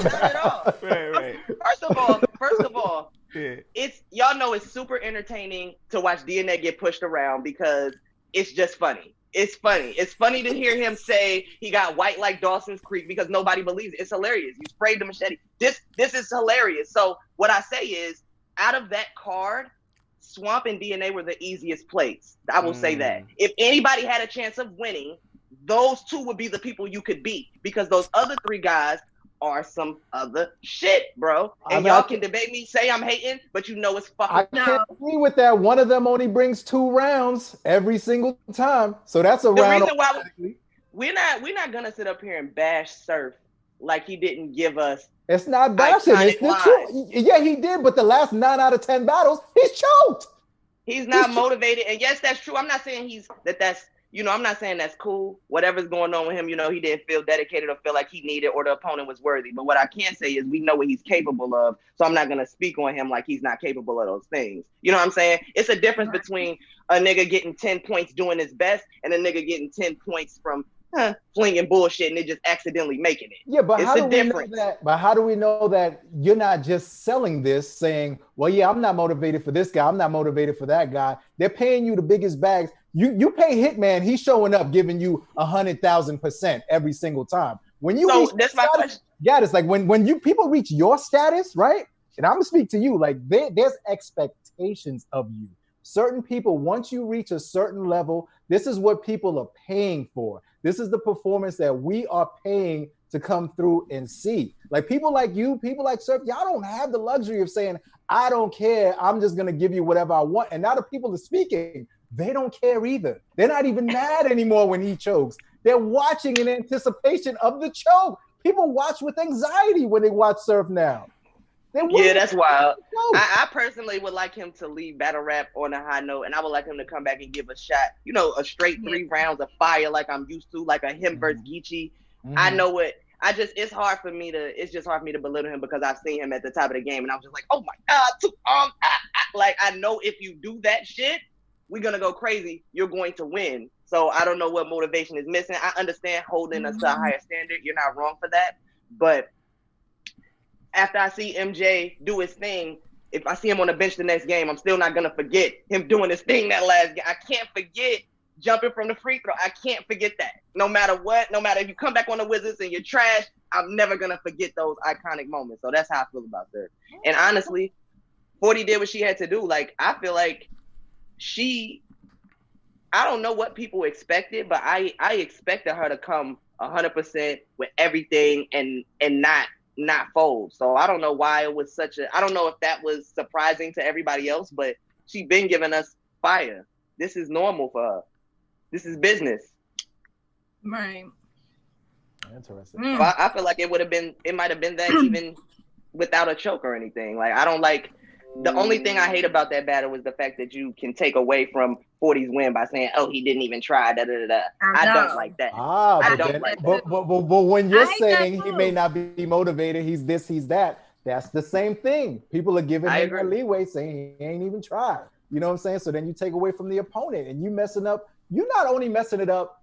H: at all.
B: Right.
H: First of all, it's y'all know it's super entertaining to watch DNA get pushed around, because it's just funny. It's funny. It's funny to hear him say he got white like Dawson's Creek, because nobody believes it. It's hilarious. You sprayed the machete. This is hilarious. So what I say is, out of that card, Swamp and DNA were the easiest plays. I will say that. If anybody had a chance of winning, those two would be the people you could beat, because those other three guys are some other shit, bro. And y'all can debate me, say I'm hating, but you know it's fucking.
A: I can't agree with that. One of them only brings 2 rounds every single time, so that's a round.
H: The reason why we're not gonna sit up here and bash Surf like he didn't give us.
A: It's not bashing. It's the truth. Yeah, he did, but the last 9 out of 10 battles, he's choked.
H: He's not motivated, and yes, that's true. I'm not saying that's. I'm not saying that's cool. Whatever's going on with him, he didn't feel dedicated or feel like he needed or the opponent was worthy. But what I can say is we know what he's capable of. So I'm not going to speak on him like he's not capable of those things. You know what I'm saying? It's a difference between a nigga getting 10 points doing his best and a nigga getting 10 points from flinging bullshit and it just accidentally making it.
A: Yeah, but
H: it's
A: how do we know that? But how do we know that you're not just selling this, saying, well, yeah, I'm not motivated for this guy, I'm not motivated for that guy. They're paying you the biggest bags. You pay Hitman, he's showing up, giving you 100,000% every single time. When you reach
H: that's my question.
A: Yeah, it's like when people reach your status, right? And I'm gonna speak to you, like there's expectations of you. Certain people, once you reach a certain level, this is what people are paying for. This is the performance that we are paying to come through and see. Like people like you, people like Surf, y'all don't have the luxury of saying, I don't care, I'm just gonna give you whatever I want. And now the people are speaking, they don't care either. They're not even mad anymore when he chokes. They're watching in anticipation of the choke. People watch with anxiety when they watch Surf now.
H: Yeah, that's wild. I personally would like him to leave battle rap on a high note, and I would like him to come back and give a shot, a straight 3 rounds of fire like I'm used to, like a him versus Geechee. I know it's hard for me to belittle him because I've seen him at the top of the game and I was just like, oh my God, like I know if you do that shit, we're gonna go crazy. You're going to win. So I don't know what motivation is missing. I understand holding us to a higher standard. You're not wrong for that. But after I see MJ do his thing, if I see him on the bench the next game, I'm still not gonna forget him doing his thing that last game. I can't forget jumping from the free throw. I can't forget that. No matter what, no matter if you come back on the Wizards and you're trash, I'm never gonna forget those iconic moments. So that's how I feel about that. And honestly, 40 did what she had to do. Like, I feel like I don't know what people expected, but I expected her to come 100% with everything and not fold. So I don't know why it was I don't know if that was surprising to everybody else, but she been giving us fire. This is normal for her. This is business.
C: Right.
A: Interesting.
H: So I feel like it might have been that even without a choke or anything. Like, I don't like, the only thing I hate about that battle was the fact that you can take away from 40's win by saying, oh, he didn't even try, da da da. I don't like that. I don't like that.
A: But when you're saying he may not be motivated, he's this, he's that, that's the same thing. People are giving him a leeway saying he ain't even tried. You know what I'm saying? So then you take away from the opponent and you messing up. You're not only messing it up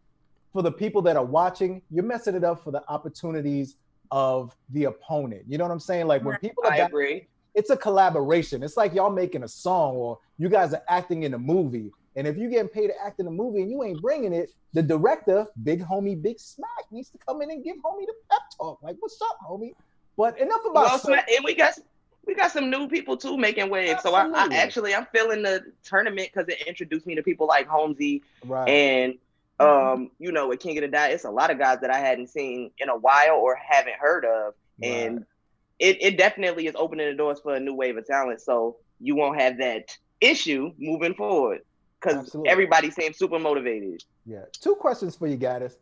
A: for the people that are watching, you're messing it up for the opportunities of the opponent. You know what I'm saying? Like, when people are
H: agree.
A: It's a collaboration. It's like y'all making a song or you guys are acting in a movie. And if you're getting paid to act in a movie and you ain't bringing it, the director, big homie, Big Smack, needs to come in and give homie the pep talk. Like, what's up, homie? But enough about
H: and we got some new people too making waves.
A: Absolutely.
H: So I'm feeling the tournament because it introduced me to people like Holmesy and with King of the Dot. It's a lot of guys that I hadn't seen in a while or haven't heard of. And it definitely is opening the doors for a new wave of talent. So you won't have that issue moving forward because everybody seems super motivated.
A: Yeah. 2 questions for you, Gattas.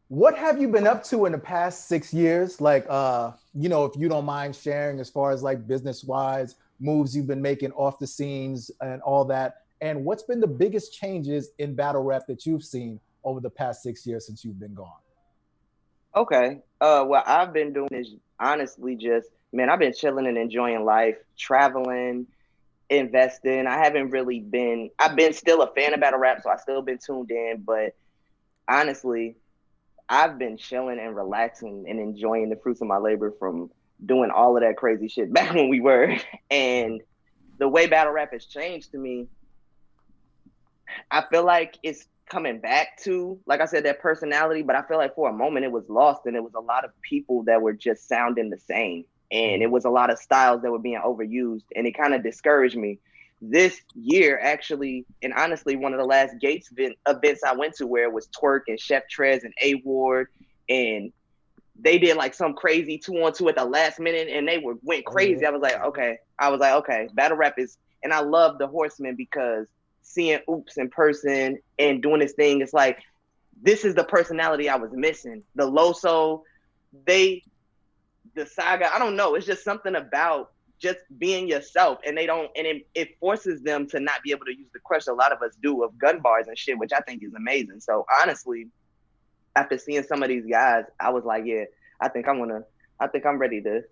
A: What have you been up to in the past 6 years? Like, if you don't mind sharing, as far as like business-wise, moves you've been making off the scenes and all that. And what's been the biggest changes in battle rap that you've seen over the past 6 years since you've been gone?
H: Okay. What I've been doing is honestly just, I've been chilling and enjoying life, traveling, investing. I've been still a fan of battle rap, so I've still been tuned in, but honestly, I've been chilling and relaxing and enjoying the fruits of my labor from doing all of that crazy shit back when we were. And the way battle rap has changed to me, I feel like it's coming back to, like I said, that personality, but I feel like for a moment it was lost and it was a lot of people that were just sounding the same. And it was a lot of styles that were being overused, and it kind of discouraged me. This year, actually, and honestly, one of the last Gates events I went to where it was Twerk and Chef Trez and A Ward, and they did like some crazy 2-on-2 at the last minute, and they went crazy. I was like, okay, battle rap is, and I love the Horsemen because seeing Oops in person and doing this thing, it's like, this is the personality I was missing. The Loso, the Saga, I don't know. It's just something about just being yourself, and it forces them to not be able to use the crush a lot of us do of gun bars and shit, which I think is amazing. So honestly, after seeing some of these guys, I was like, yeah, I think I'm ready to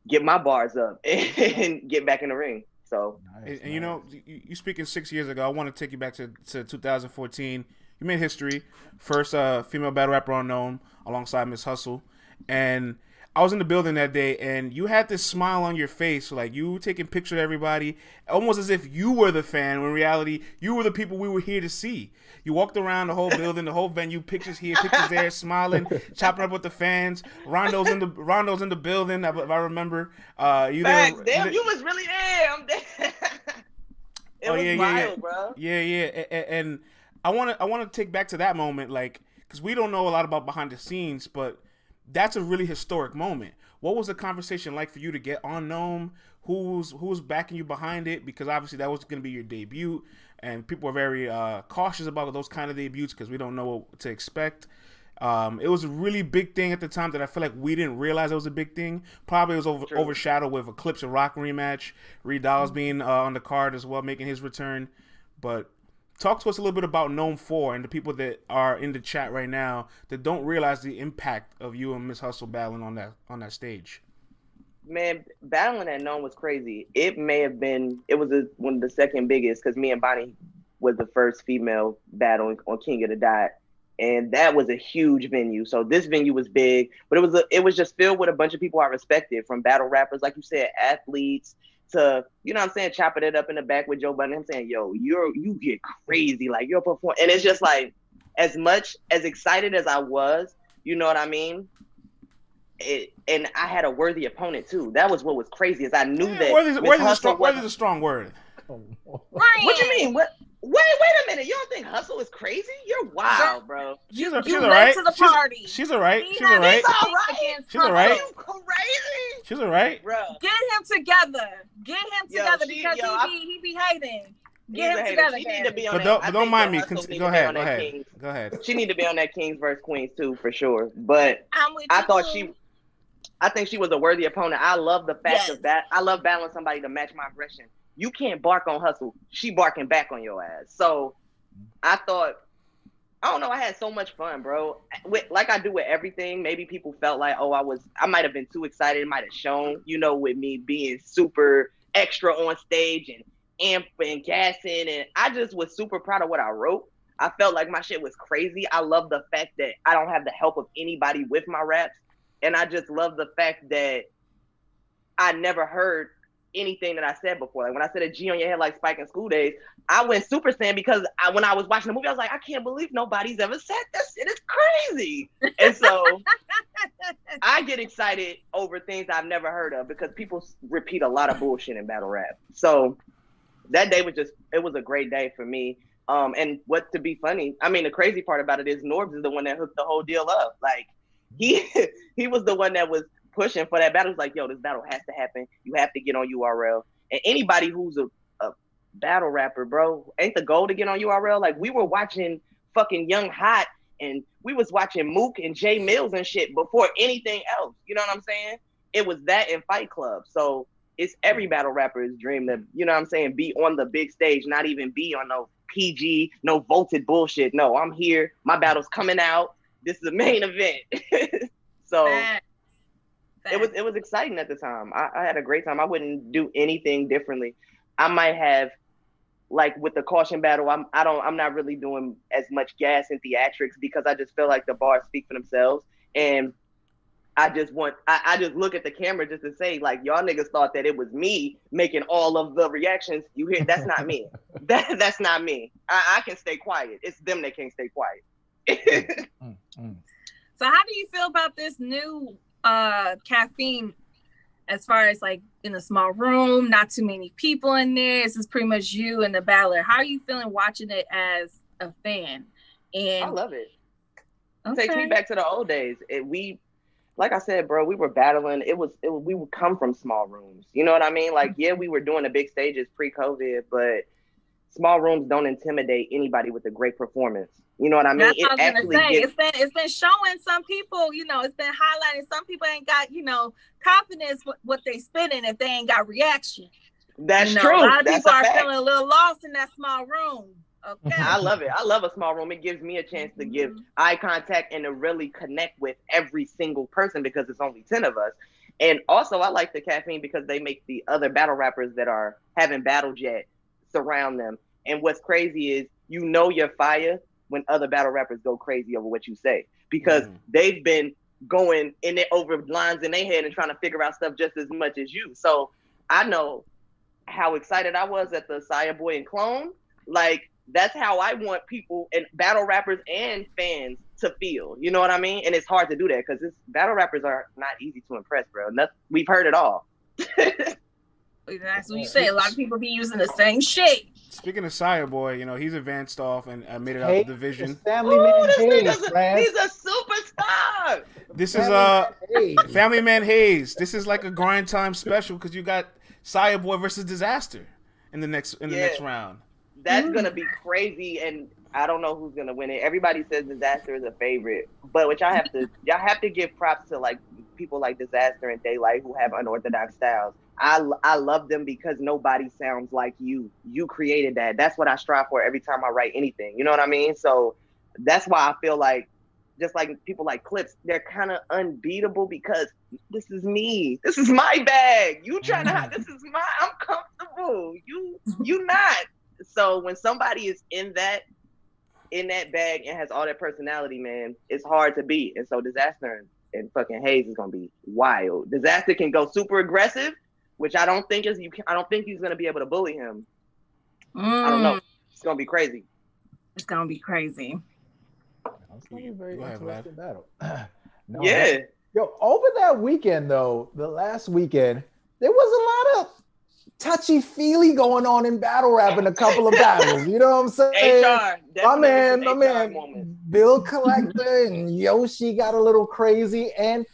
H: get my bars up and get back in the ring. So,
B: and you speaking 6 years ago, I want to take you back to 2014. You made history, first female battle rapper unknown alongside Miss Hustle, and I was in the building that day, and you had this smile on your face, like you were taking pictures of everybody, almost as if you were the fan, when in reality, you were the people we were here to see. You walked around the whole building, the whole venue, pictures here, pictures there, smiling, chopping up with the fans. Rondo's in the building, if I remember.
H: Damn, you was really there. I'm there. It was wild, bro.
B: Yeah. And I want to take back to that moment, like, because we don't know a lot about behind the scenes, but that's a really historic moment. What was the conversation like for you to get on Gnome? Who was backing you behind it? Because obviously that was going to be your debut, and people are very cautious about those kind of debuts because we don't know what to expect. It was a really big thing at the time that I feel like we didn't realize it was a big thing. Probably it was overshadowed with Eclipse and Rock rematch, Reed Dollaz being on the card as well, making his return. But talk to us a little bit about Gnome 4 and the people that are in the chat right now that don't realize the impact of you and Miss Hustle battling on that stage.
H: Man, battling at Gnome was crazy. It was one of the second biggest because me and Bonnie was the first female battle on King of the Dot. And that was a huge venue. So this venue was big, but it was just filled with a bunch of people I respected, from battle rappers, like you said, athletes, to, you know what I'm saying, chopping it up in the back with Joe Budden. I'm saying, yo, you get crazy, like you're performing. And it's just like, as much as excited as I was, you know what I mean? And I had a worthy opponent too. That was what was crazy, is I knew that
B: worthy's a strong word.
H: What you mean? What? Wait a minute. You don't think Hustle is crazy? You're wild, bro.
B: She's
C: late
B: alright.
C: to the party.
B: She's alright.
H: She's all right.
B: She's alright.
H: Are you crazy?
B: She's alright.
H: Bro.
C: Get him together. Because he be hating. Get him together.
H: She need to be on
B: but don't mind me. Go ahead.
H: She need to be on that Kings vs Queens too, for sure. But I think she was a worthy opponent. I love the fact of that. I love battling somebody to match my aggression. You can't bark on Hustle. She barking back on your ass. So I thought, I don't know, I had so much fun, bro. Like I do with everything. Maybe people felt like, I might have been too excited. It might have shown, with me being super extra on stage and amp and gassing. And I just was super proud of what I wrote. I felt like my shit was crazy. I love the fact that I don't have the help of anybody with my raps. And I just love the fact that I never heard anything that I said before. Like when I said a G on your head like Spike in School Days, I went Super Saiyan because when I was watching the movie, I was like, I can't believe nobody's ever said that shit. It's crazy. And so I get excited over things I've never heard of because people repeat a lot of bullshit in battle rap. So that day it was a great day for me. And to be funny, I mean, the crazy part about it is Norbs is the one that hooked the whole deal up. Like he was the one that was pushing for that battle. Was like, yo, this battle has to happen. You have to get on URL. And anybody who's a battle rapper, bro, ain't the goal to get on URL? Like, we were watching fucking Young Hot, and we was watching Mook and Jay Mills and shit before anything else. You know what I'm saying? It was that in Fight Club. So it's every battle rapper's dream to, you know what I'm saying, be on the big stage, not even be on no PG, no vaulted bullshit. No, I'm here. My battle's coming out. This is the main event. So it was exciting at the time. I had a great time. I wouldn't do anything differently. I might have, like with the caution battle, I'm not really doing as much gas and theatrics because I just feel like the bars speak for themselves. And I just look at the camera just to say, like, y'all niggas thought that it was me making all of the reactions. You hear? That's not me. That's not me. I can stay quiet. It's them that can't stay quiet.
C: So how do you feel about this new caffeine, as far as like in a small room, not too many people in there? This is pretty much you and the battler. How are you feeling watching it as a fan? And
H: I love it. It takes me back to the old days. Like I said, bro, we were battling. We would come from small rooms. You know what I mean? Like, yeah, we were doing the big stages pre-COVID, but small rooms don't intimidate anybody with a great performance. You know what I mean?
C: That's what I was gonna say. It's been showing some people, it's been highlighting some people ain't got, confidence with what they spitting if they ain't got reaction.
H: That's true.
C: A lot of people are feeling a little lost in that small room. Okay.
H: I love it. I love a small room. It gives me a chance to give eye contact and to really connect with every single person because it's only 10 of us. And also I like the caffeine because they make the other battle rappers that are having battle jet surround them. And what's crazy is you're fire when other battle rappers go crazy over what you say because they've been going in there over lines in their head and trying to figure out stuff just as much as you. So I know how excited I was at the Saya Boy and Clone. Like, that's how I want people and battle rappers and fans to feel. You know what I mean? And it's hard to do that because battle rappers are not easy to impress, bro. We've heard it all.
C: That's what you say. A lot of people be using the same shit.
B: Speaking of Sire Boy, he's advanced off and made it out of the division.
A: Family Man Hayes,
H: he's a superstar.
B: This is Family Man Hayes. This is like a grind time special because you got Sire Boy versus Disaster in the next round.
H: That's gonna be crazy, and I don't know who's gonna win it. Everybody says Disaster is a favorite, but which y'all have to give props to like people like Disaster and Daylyt who have unorthodox styles. I love them because nobody sounds like you. You created that. That's what I strive for every time I write anything. You know what I mean? So that's why I feel like, just like people like Clips, they're kind of unbeatable because this is me. This is my bag. You trying to, this is my, I'm comfortable. You not. So when somebody is in that bag and has all that personality, man, it's hard to beat. And so Disaster and fucking Hayes is gonna be wild. Disaster can go super aggressive, which I don't think he's gonna be able to bully him. I don't know. It's gonna be crazy.
C: It's gonna be crazy.
A: It's gonna be a very interesting battle.
H: Yeah.
A: Yo, over that weekend though, the last weekend, there was a lot of touchy-feely going on in battle rap in a couple of battles. You know what I'm saying? My man, Bill Collector and Yoshi got a little crazy, and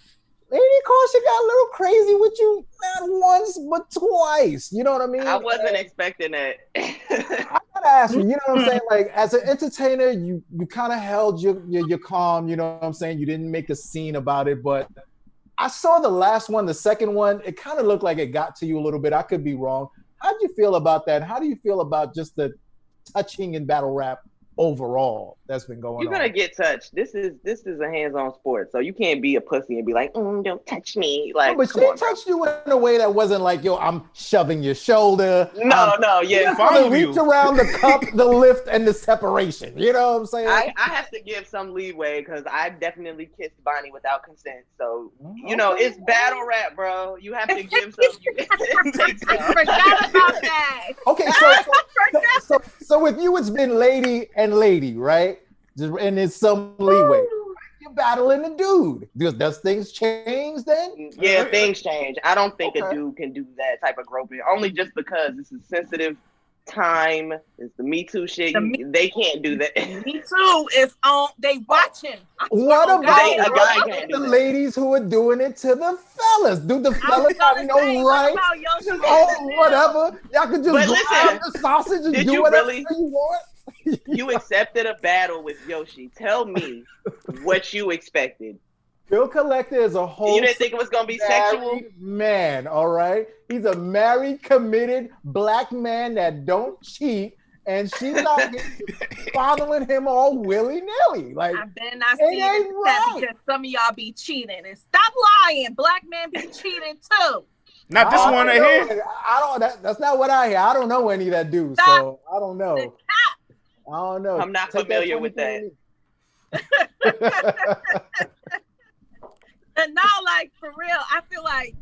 A: Lady Caution got a little crazy with you not once but twice. You know what I mean?
H: I wasn't expecting that.
A: I gotta ask you, you know what I'm saying? Like, as an entertainer, you kind of held your calm, you know what I'm saying? You didn't make a scene about it, but I saw the last one, the second one, it kind of looked like it got to you a little bit. I could be wrong. How do you feel about that? How do you feel about just the touching in battle rap overall that's been going on?
H: You're gonna get touched. This is a hands-on sport, so you can't be a pussy and be like, don't touch me. Like,
A: but she touched you in a way that wasn't like, yo, I'm shoving your shoulder.
H: Yeah,
A: reach around the cup, the lift, and the separation. You know what I'm saying?
H: I have to give some leeway because I definitely kissed Bonnie without consent. So you know, it's battle rap, bro. You have to give some.
C: I forgot about that.
A: Okay, so with you, it's been lady and lady, right? And it's some leeway. You're battling a dude. Does things change then?
H: Yeah, things change. I don't think a dude can do that type of groping, only just because this is sensitive time. It's the Me Too shit. They can't do that.
C: Me Too is on. They watching.
A: What about the ladies who are doing it to the fellas? Do the fellas have no right? Oh, whatever. Y'all can just grab the sausage and do whatever you want.
H: You accepted a battle with Yoshi. Tell me what you expected.
A: Bill Collector is a whole.
H: You didn't think it was gonna be sexual?
A: Man, all right. He's a married, committed black man that don't cheat, and she's not following him all willy-nilly. Like,
C: I better not see it right. Because some of y'all be cheating. And stop lying. Black men be cheating too.
B: Not this one right here.
A: That's not what I hear. I don't know any that do, so I don't know. I don't know.
H: I'm not familiar with that.
C: And now, like, for real, I feel like,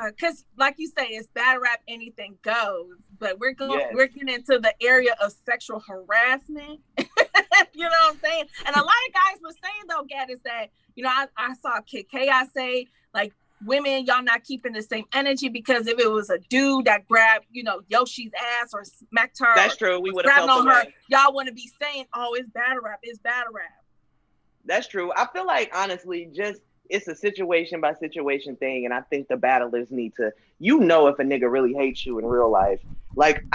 C: because like you say, it's battle rap, anything goes. But we're getting into the area of sexual harassment. You know what I'm saying? And a lot of guys were saying, though, Gattas, that, you know, I saw Kid Chaos say, like, women, y'all not keeping the same energy because if it was a dude that grabbed, you know, Yoshi's ass or smacked her.
H: That's true. We would have felt
C: on her. Y'all want to be saying, oh, it's battle rap. It's battle rap.
H: That's true. I feel like, honestly, it's a situation by situation thing. And I think the battlers need to, you know, if a nigga really hates you in real life. Like,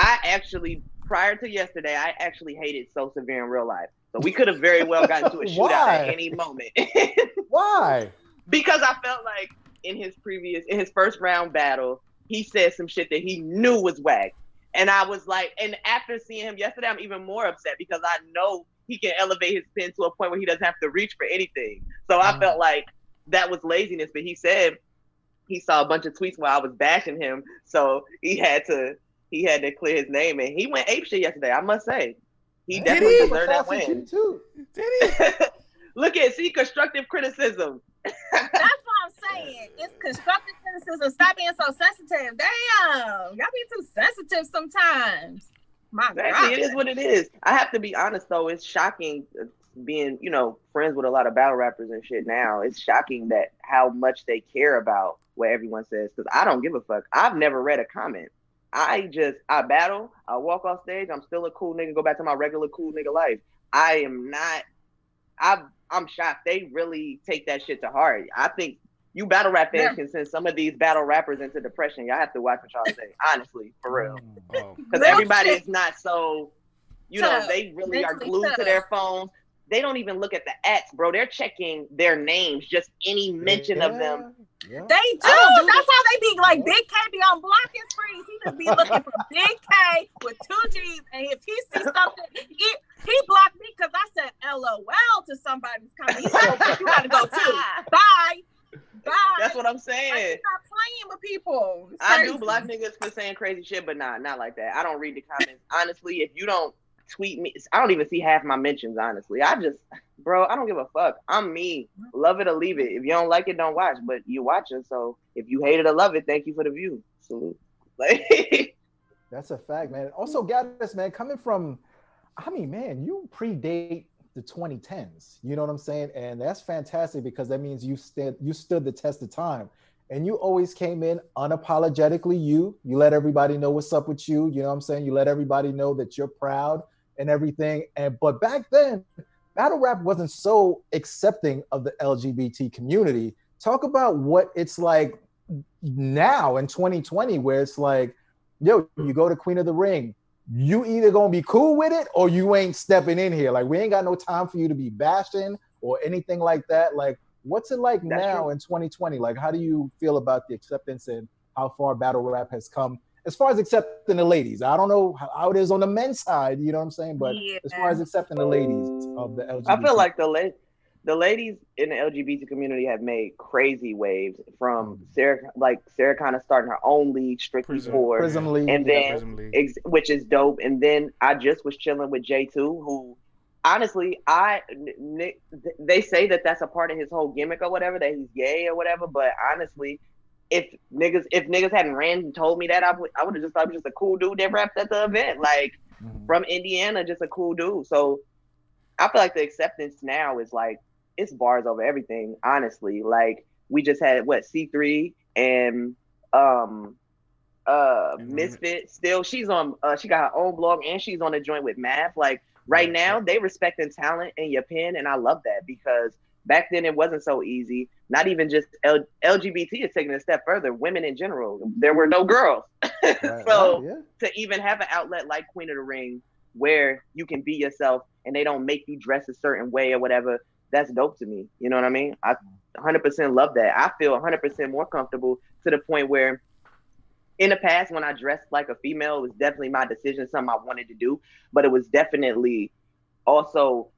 H: prior to yesterday, I actually hated So Severe in real life. So we could have very well gotten to a shootout at any moment.
A: Why?
H: Because I felt like in his first round battle, he said some shit that he knew was whack. And I was like, and after seeing him yesterday, I'm even more upset because I know he can elevate his pen to a point where he doesn't have to reach for anything. So I felt like that was laziness, but he said he saw a bunch of tweets while I was bashing him. So he had to clear his name, and he went apeshit yesterday, I must say. He definitely deserved that win.
B: Did he?
H: Look at constructive criticism.
C: That's what I'm saying. It's constructive criticism. Stop being so sensitive. Damn. Y'all be too sensitive sometimes. My God.
H: It is what it is. I have to be honest, though. It's shocking being, you know, friends with a lot of battle rappers and shit now. It's shocking that how much they care about what everyone says, because I don't give a fuck. I've never read a comment. I battle, I walk off stage, I'm still a cool nigga, go back to my regular cool nigga life. I'm shocked. They really take that shit to heart. I think you battle rap fans can send some of these battle rappers into depression. Y'all have to watch what y'all say, honestly, for real. Because everybody is not so, you know, they really are glued to their phones. they don't even look at the acts, bro. They're checking their names, just any mention of them.
C: Yeah. They do. That's how they be like. Big K be on blocking sprees. He just be looking for Big K with 2 G's, and if he sees something, he blocked me because I said LOL to somebody's comment. He said, "You gotta go too. Bye."
H: That's what I'm saying.
C: I'm not playing with people.
H: I do block niggas for saying crazy shit, but not like that. I don't read the comments. Honestly, if you don't tweet me, I don't even see half my mentions, honestly. I don't give a fuck. I'm me. Love it or leave it. If you don't like it, don't watch. But you watching, so if you hate it or love it, thank you for the view. Salute.
A: That's a fact, man. Also, Gattas, man, coming from, I mean, man, you predate the 2010s. You know what I'm saying? And that's fantastic because that means you stood the test of time. And you always came in unapologetically you. You let everybody know what's up with you. You know what I'm saying? You let everybody know that you're proud and everything. But back then, battle rap wasn't so accepting of the LGBT community. Talk about what it's like now in 2020, where it's like, yo, you go to Queen of the Ring, you either gonna be cool with it or you ain't stepping in here. Like, we ain't got no time for you to be bashing or anything like that. Like, what's it like now in 2020? Like, how do you feel about the acceptance and how far battle rap has come as far as accepting the ladies? I don't know how it is on the men's side, you know what I'm saying? But as far as accepting the ladies of the LGBT.
H: I feel like the ladies in the LGBT community have made crazy waves from Sarah kind of starting her own league, strictly for
A: Prism League,
H: and then which is dope. And then I just was chilling with J2, who honestly, they say that that's a part of his whole gimmick or whatever, that he's gay or whatever. But honestly, if niggas hadn't ran and told me that, I would have just thought he was just a cool dude that rapped at the event, like from Indiana, just a cool dude. So I feel like the acceptance now is like, it's bars over everything, honestly. Like, we just had C3 and Misfit. Still, she's on. She got her own blog and she's on a joint with Math. Like, right now, they respecting talent in your pen, and I love that because back then it wasn't so easy. Not even just LGBT is taking it a step further. Women in general, there were no girls. To even have an outlet like Queen of the Ring where you can be yourself and they don't make you dress a certain way or whatever, that's dope to me. You know what I mean? I 100% love that. I feel 100% more comfortable to the point where in the past, when I dressed like a female, it was definitely my decision, something I wanted to do, but it was definitely also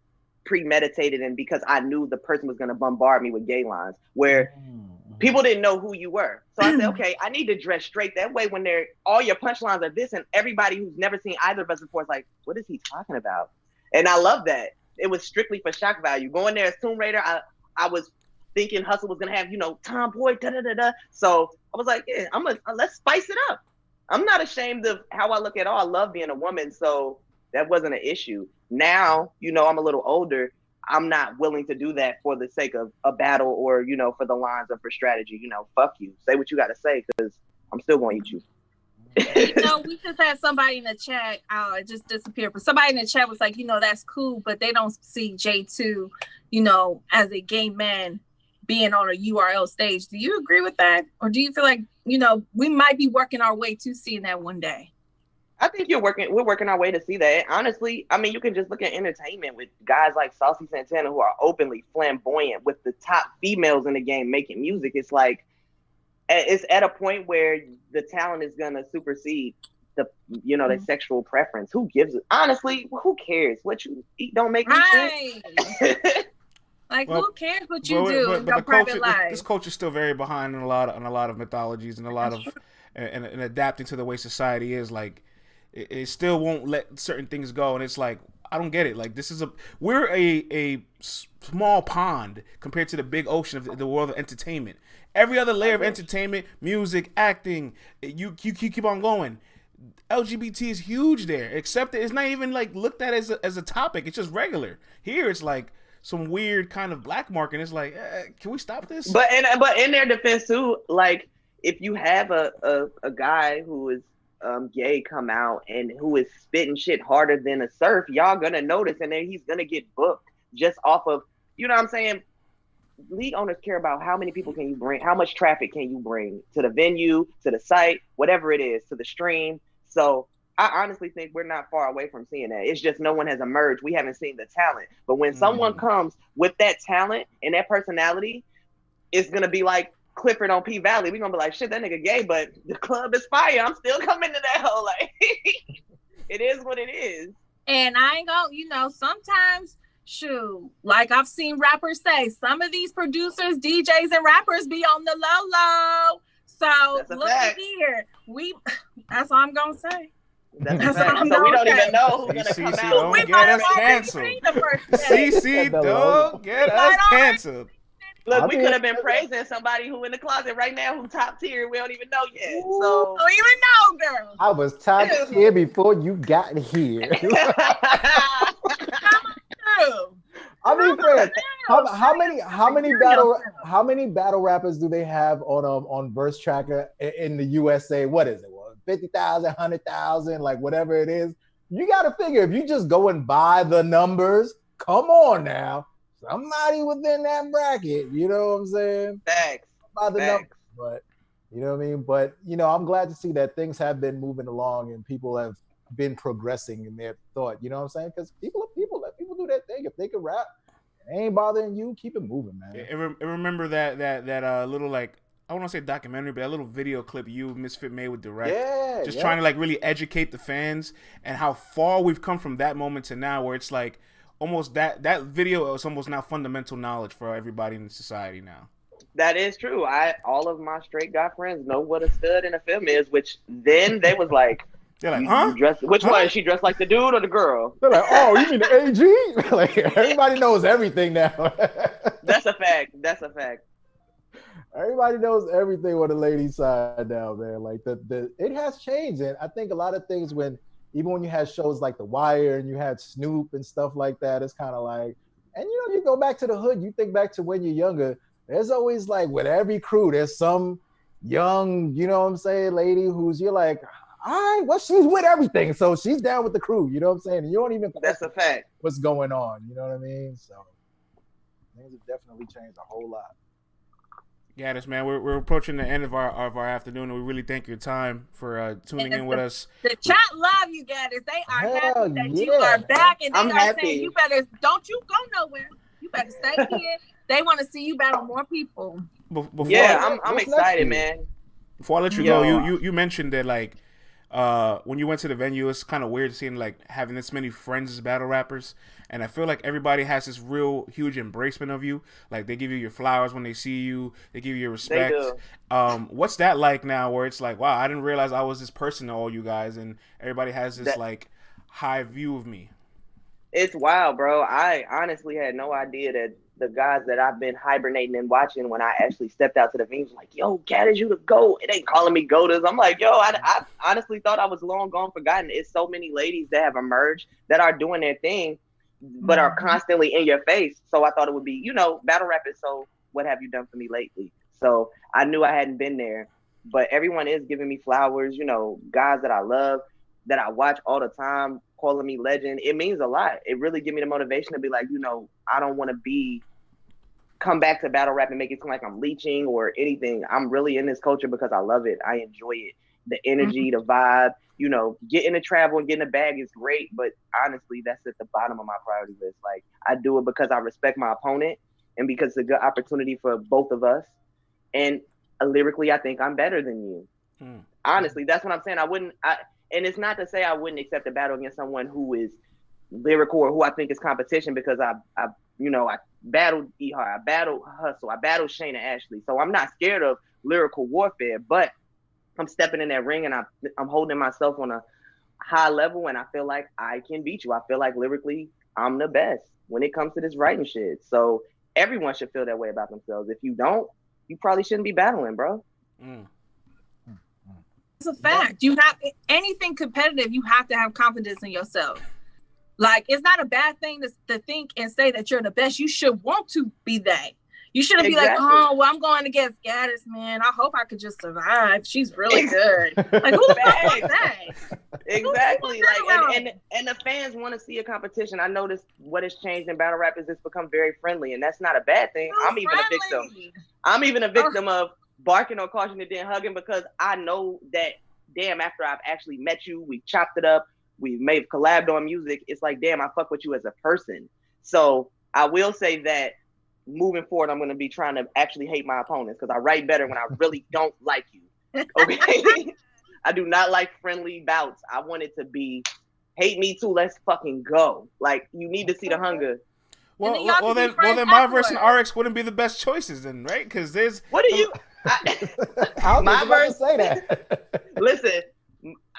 H: premeditated, and because I knew the person was going to bombard me with gay lines where people didn't know who you were. So I said, okay, I need to dress straight. That way, when all your punchlines are this, and everybody who's never seen either of us before is like, what is he talking about? And I love that. It was strictly for shock value. Going there as Tomb Raider, I was thinking Hustle was gonna have, tomboy, da-da-da-da. So I was like, yeah, let's spice it up. I'm not ashamed of how I look at all. I love being a woman, so that wasn't an issue. Now, I'm a little older. I'm not willing to do that for the sake of a battle or, for the lines or for strategy. Fuck you. Say what you gotta say, because I'm still gonna eat you.
C: We just had somebody in the chat. It just disappeared. But somebody in the chat was like, that's cool, but they don't see J2, as a gay man being on a URL stage. Do you agree with that, or do you feel like we might be working our way to seeing that one day?
H: I think we're working our way to see that. Honestly, I mean, you can just look at entertainment with guys like Saucy Santana who are openly flamboyant with the top females in the game making music. It's like, it's at a point where the talent is gonna supersede the their sexual preference. Who gives it? Honestly, who cares what you eat? Don't make me shit.
C: Who cares what you do in your private life?
B: This culture is still very behind in a lot of mythologies and a lot of and adapting to the way society is. Like, it still won't let certain things go, and it's like, I don't get it. Like, we're a small pond compared to the big ocean of the world of entertainment. Every other layer of entertainment, music, acting, you keep on going. LGBT is huge there, except that it's not even like looked at as a topic. It's just regular. Here, it's like some weird kind of black mark, and it's like, can we stop this?
H: But in their defense too, like, if you have a guy who is gay come out and who is spitting shit harder than a surf, y'all gonna notice, and then he's gonna get booked just off of, what I'm saying? League owners care about how many people can you bring, how much traffic can you bring to the venue, to the site, whatever it is, to the stream. So I honestly think we're not far away from seeing that. It's just no one has emerged. We haven't seen the talent. But when someone comes with that talent and that personality, it's gonna be like Clifford on P Valley. We're gonna be like, shit, that nigga gay, but the club is fire. I'm still coming to that hole. Like, it is what it is.
C: And I ain't gonna, sometimes, shoot, like I've seen rappers say, some of these producers, DJs, and rappers be on the low. So look at here. That's all I'm gonna say.
H: That's so we don't even know who's gonna come out.
B: Don't get us canceled. CC, don't get us canceled.
H: Look, we could have been praising somebody who in the closet right now who top tier. We don't even know yet. So
C: don't even know, girl.
A: I was top tier before you got here. I mean, Fred, how many battle rappers do they have on Verse Tracker in the USA? What is it? 50,000, 100,000, like whatever it is. You got to figure if you just go and buy the numbers, come on now. Somebody within that bracket, you know what I'm saying?
H: Thanks.
A: By the numbers, but you know what I mean? But I'm glad to see that things have been moving along and people have been progressing in their thought, you know what I'm saying? Because people let people do their thing. If they can rap, it ain't bothering you, keep it moving, man.
B: I remember that little, like, I want to say documentary, but that little video clip you, Misfit, made with Direct. Just trying to like really educate the fans and how far we've come from that moment to now, where it's like almost that video is almost now fundamental knowledge for everybody in society now.
H: That is true. All of my straight guy friends know what a stud in a film is, which then they was like,
B: they're like, huh?
H: Which one? Is she dressed like the dude or the girl?
A: They're like, oh, you mean the AG? Like, everybody knows everything now.
H: That's a fact.
A: Everybody knows everything on the ladies' side now, man. Like it has changed, and I think a lot of things even when you had shows like The Wire and you had Snoop and stuff like that, it's kind of like, and you go back to the hood, you think back to when you're younger. There's always like with every crew, there's some young, you know what I'm saying, lady you're like, all right, well, she's with everything, so she's down with the crew. You know what I'm saying? And you don't even.
H: That's a fact.
A: What's going on? You know what I mean? So things have definitely changed a whole lot.
B: Gattas, man, we're approaching the end of our afternoon, and we really thank your time for tuning in with us.
C: The chat love you, Gattas. They are happy that you are back, and they are saying you better don't you go nowhere. You better stay here. They want to see you battle more people.
H: I'm excited, man.
B: Before I let you go, you mentioned that like when you went to the venue, it's kind of weird seeing like having this many friends as battle rappers. And I feel like everybody has this real huge embracement of you. Like they give you your flowers when they see you. They give you your respect. What's that like now where it's like, wow, I didn't realize I was this person to all you guys. And everybody has this like high view of me.
H: It's wild, bro. I honestly had no idea that the guys that I've been hibernating and watching when I actually stepped out to the venue was like, yo, Gattas, you the GOAT. It ain't calling me GOATers. I'm like, yo, I honestly thought I was long gone forgotten. It's so many ladies that have emerged that are doing their thing, but are constantly in your face. So I thought it would be, battle rap is so, what have you done for me lately? So I knew I hadn't been there, but everyone is giving me flowers, guys that I love, that I watch all the time, calling me legend. It means a lot. It really gives me the motivation to be like, I don't want to come back to battle rap and make it seem like I'm leeching or anything. I'm really in this culture because I love it. I enjoy it. The energy, the vibe, getting to travel and getting a bag is great, but honestly, that's at the bottom of my priority list. Like, I do it because I respect my opponent and because it's a good opportunity for both of us. And lyrically, I think I'm better than you. Honestly, that's what I'm saying. And it's not to say I wouldn't accept a battle against someone who is lyrical or who I think is competition, because I battled Ehar, I battled Hustle, I battled Shayna Ashley. So I'm not scared of lyrical warfare, but I'm stepping in that ring and I'm holding myself on a high level, and I feel like I can beat you. I feel like lyrically I'm the best when it comes to this writing shit. So everyone should feel that way about themselves. If you don't, you probably shouldn't be battling, bro.
C: It's a fact. You have anything competitive, you have to have confidence in yourself. Like, it's not a bad thing to think and say that you're the best. You should want to be that. You shouldn't be like, oh, well, I'm going against Gattas, man. I hope I could just survive. She's really good. Like, who the fuck is that?
H: Exactly. Like, and the fans want to see a competition. I noticed what has changed in battle rap is it's become very friendly, and that's not a bad thing. I'm even a victim of barking or caution and then hugging, because I know that damn, after I've actually met you, we chopped it up, we may have collabed on music. It's like, damn, I fuck with you as a person. So I will say that moving forward, I'm going to be trying to actually hate my opponents because I write better when I really don't like you. Okay. I do not like friendly bouts. I want it to be hate me too. Let's fucking go. Like, you need to see the hunger.
B: Well, then my verse and RX wouldn't be the best choices then, right? Because there's
H: what do you?
A: My verse say that.
H: Listen,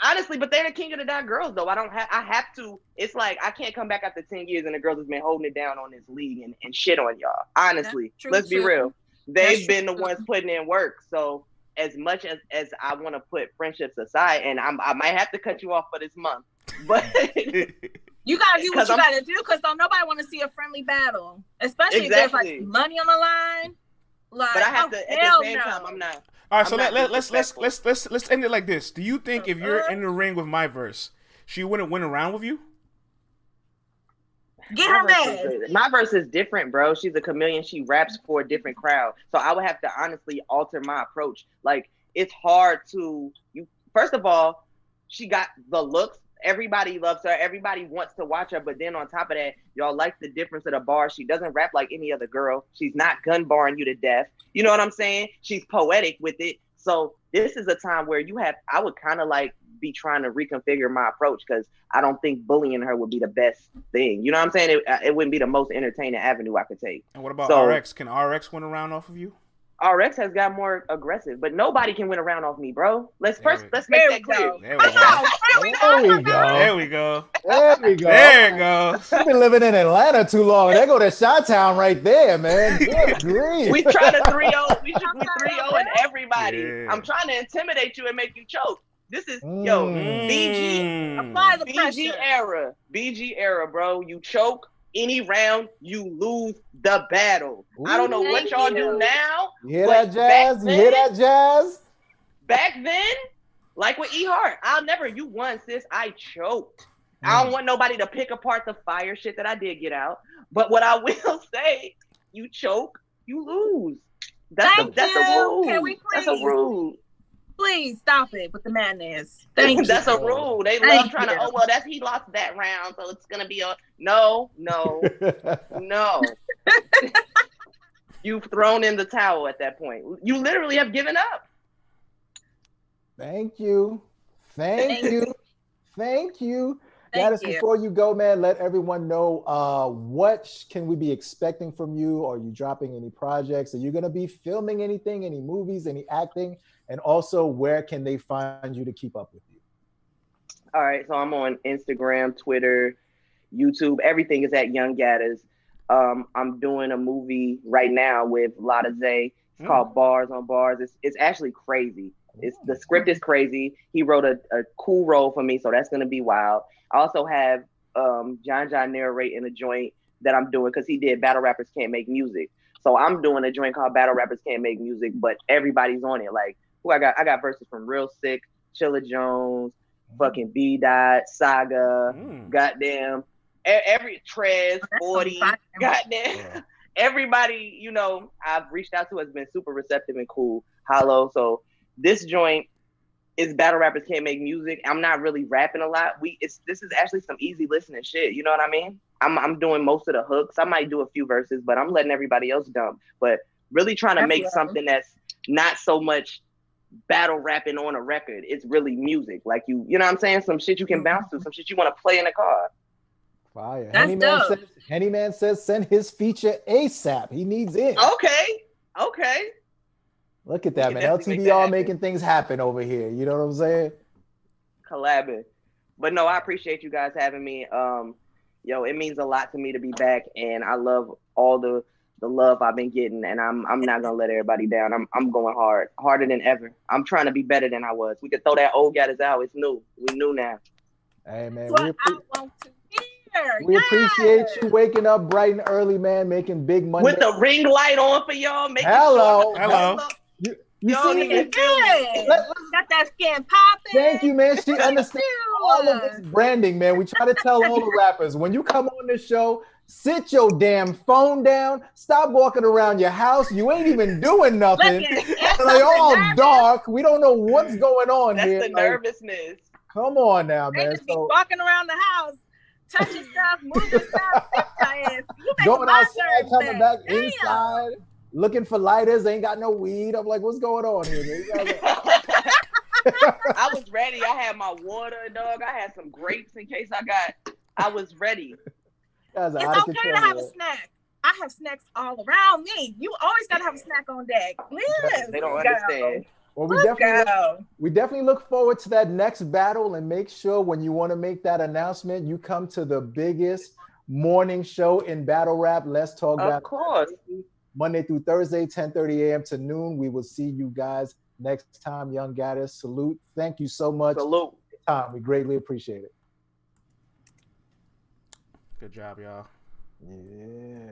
H: honestly, but they're the king of the dot girls though. I have to. It's like I can't come back after 10 years and the girls has been holding it down on this league and shit on y'all. Honestly, let's be real. They've been the ones putting in work. So as much as I want to put friendships aside, and I might have to cut you off for this month, but.
C: You gotta do what you gotta do because don't nobody want to see a friendly battle, especially if there's like money on the line. Like,
H: but I have to at the same time. I'm not.
B: All right, so let's end it like this. Do you think if you're in the ring with my verse, she wouldn't win a round with you?
C: Get her mad.
H: My verse is different, bro. She's a chameleon. She raps for a different crowd, so I would have to honestly alter my approach. Like it's hard to you. First of all, she got the looks. Everybody loves her. Everybody wants to watch her. But then on top of that, y'all like the difference of the bar. She doesn't rap like any other girl. She's not gun barring you to death. You know what I'm saying? She's poetic with it. So this is a time where I would kind of like be trying to reconfigure my approach because I don't think bullying her would be the best thing. You know what I'm saying? It wouldn't be the most entertaining avenue I could take.
B: And what about RX? Can RX win a round off of you?
H: RX has got more aggressive, but nobody can win a round off me, bro. Let's make that clear.
B: There we go.
A: You've been living in Atlanta too long. They go to Chi-Town right there, man. Good grief.
H: We try to 3-0. We 3-0 and everybody. Yeah. I'm trying to intimidate you and make you choke. This is BG.
C: Apply the
H: BG era. BG era, bro. You choke. Any round, you lose the battle. Ooh, I don't know what y'all do now.
A: You hear that, Jazz? Hear that, Jazz?
H: Back then, like with E Hart, you won, sis. I choked. I don't want nobody to pick apart the fire shit that I did get out. But what I will say, you choke, you lose. That's a rule.
C: Can we please?
H: That's a rule.
C: Please stop it with the madness. Thank you.
H: That's a rule. They love trying to, he lost that round, so it's going to be no. You've thrown in the towel at that point. You literally have given up.
A: Thank you. Gattas, before you go, man, let everyone know what can we be expecting from you? Are you dropping any projects? Are you going to be filming anything, any movies, any acting? And also, where can they find you to keep up with you?
H: All right, so I'm on Instagram, Twitter, YouTube. Everything is at Young Gattas. I'm doing a movie right now with Lotta Zay. It's called Bars on Bars. It's actually crazy. The script is crazy. He wrote a cool role for me, so that's going to be wild. I also have John narrating a joint that I'm doing because he did Battle Rappers Can't Make Music. So I'm doing a joint called Battle Rappers Can't Make Music, but everybody's on it. Like, who I got verses from Real Sick, Chilla Jones, fucking B-Dot, Saga, goddamn, every Trez, 40, goddamn. Everybody, I've reached out to has been super receptive and cool. Hollow. So this joint is Battle Rappers Can't Make Music. I'm not really rapping a lot. This is actually some easy listening shit. You know what I mean? I'm doing most of the hooks. I might do a few verses, but I'm letting everybody else dump. But really trying to make something that's not so much battle rapping on a record. It's really music. Like you know what I'm saying? Some shit you can bounce to, some shit you want to play in the car.
A: Fire. Hennyman says send his feature ASAP. He needs it.
H: Okay.
A: Look at that, man. LTBR making things happen over here. You know what I'm saying?
H: Collabing. But no, I appreciate you guys having me. It means a lot to me to be back, and I love all the love I've been getting, and I'm not gonna let everybody down. I'm going harder than ever. I'm trying to be better than I was. We could throw that old Gattas out. It's new. We new now.
A: Hey man, we appreciate you waking up bright and early, man, making big money
H: with the ring light on for y'all.
B: Hello.
A: You see
C: it? Got that skin popping.
A: Thank you, man. She understands all of this branding, man. We try to tell all the rappers when you come on this show, Sit your damn phone down. Stop walking around your house. You ain't even doing nothing. Like all dark. We don't know what's going on
H: That's
A: here.
H: the nervousness.
A: Come on now, man.
C: They just be walking around the house, touching stuff, moving stuff.
A: Going outside, coming back inside, looking for lighters. Ain't got no weed. I'm like, what's going on here?
H: I was ready. I had my water, dog. I had some grapes in case I was ready.
C: It's okay to have a snack. I have snacks all around me. You always gotta have a snack on deck. Please.
H: They don't understand.
A: Well, we definitely look forward to that next battle, and make sure when you want to make that announcement, you come to the biggest morning show in battle rap. Let's talk battle.
H: Of course.
A: Monday through Thursday, 10:30 a.m. to noon. We will see you guys next time. Young Gattas, salute. Thank you so much.
H: Salute.
A: We greatly appreciate it.
B: Good job, y'all.
A: Yeah.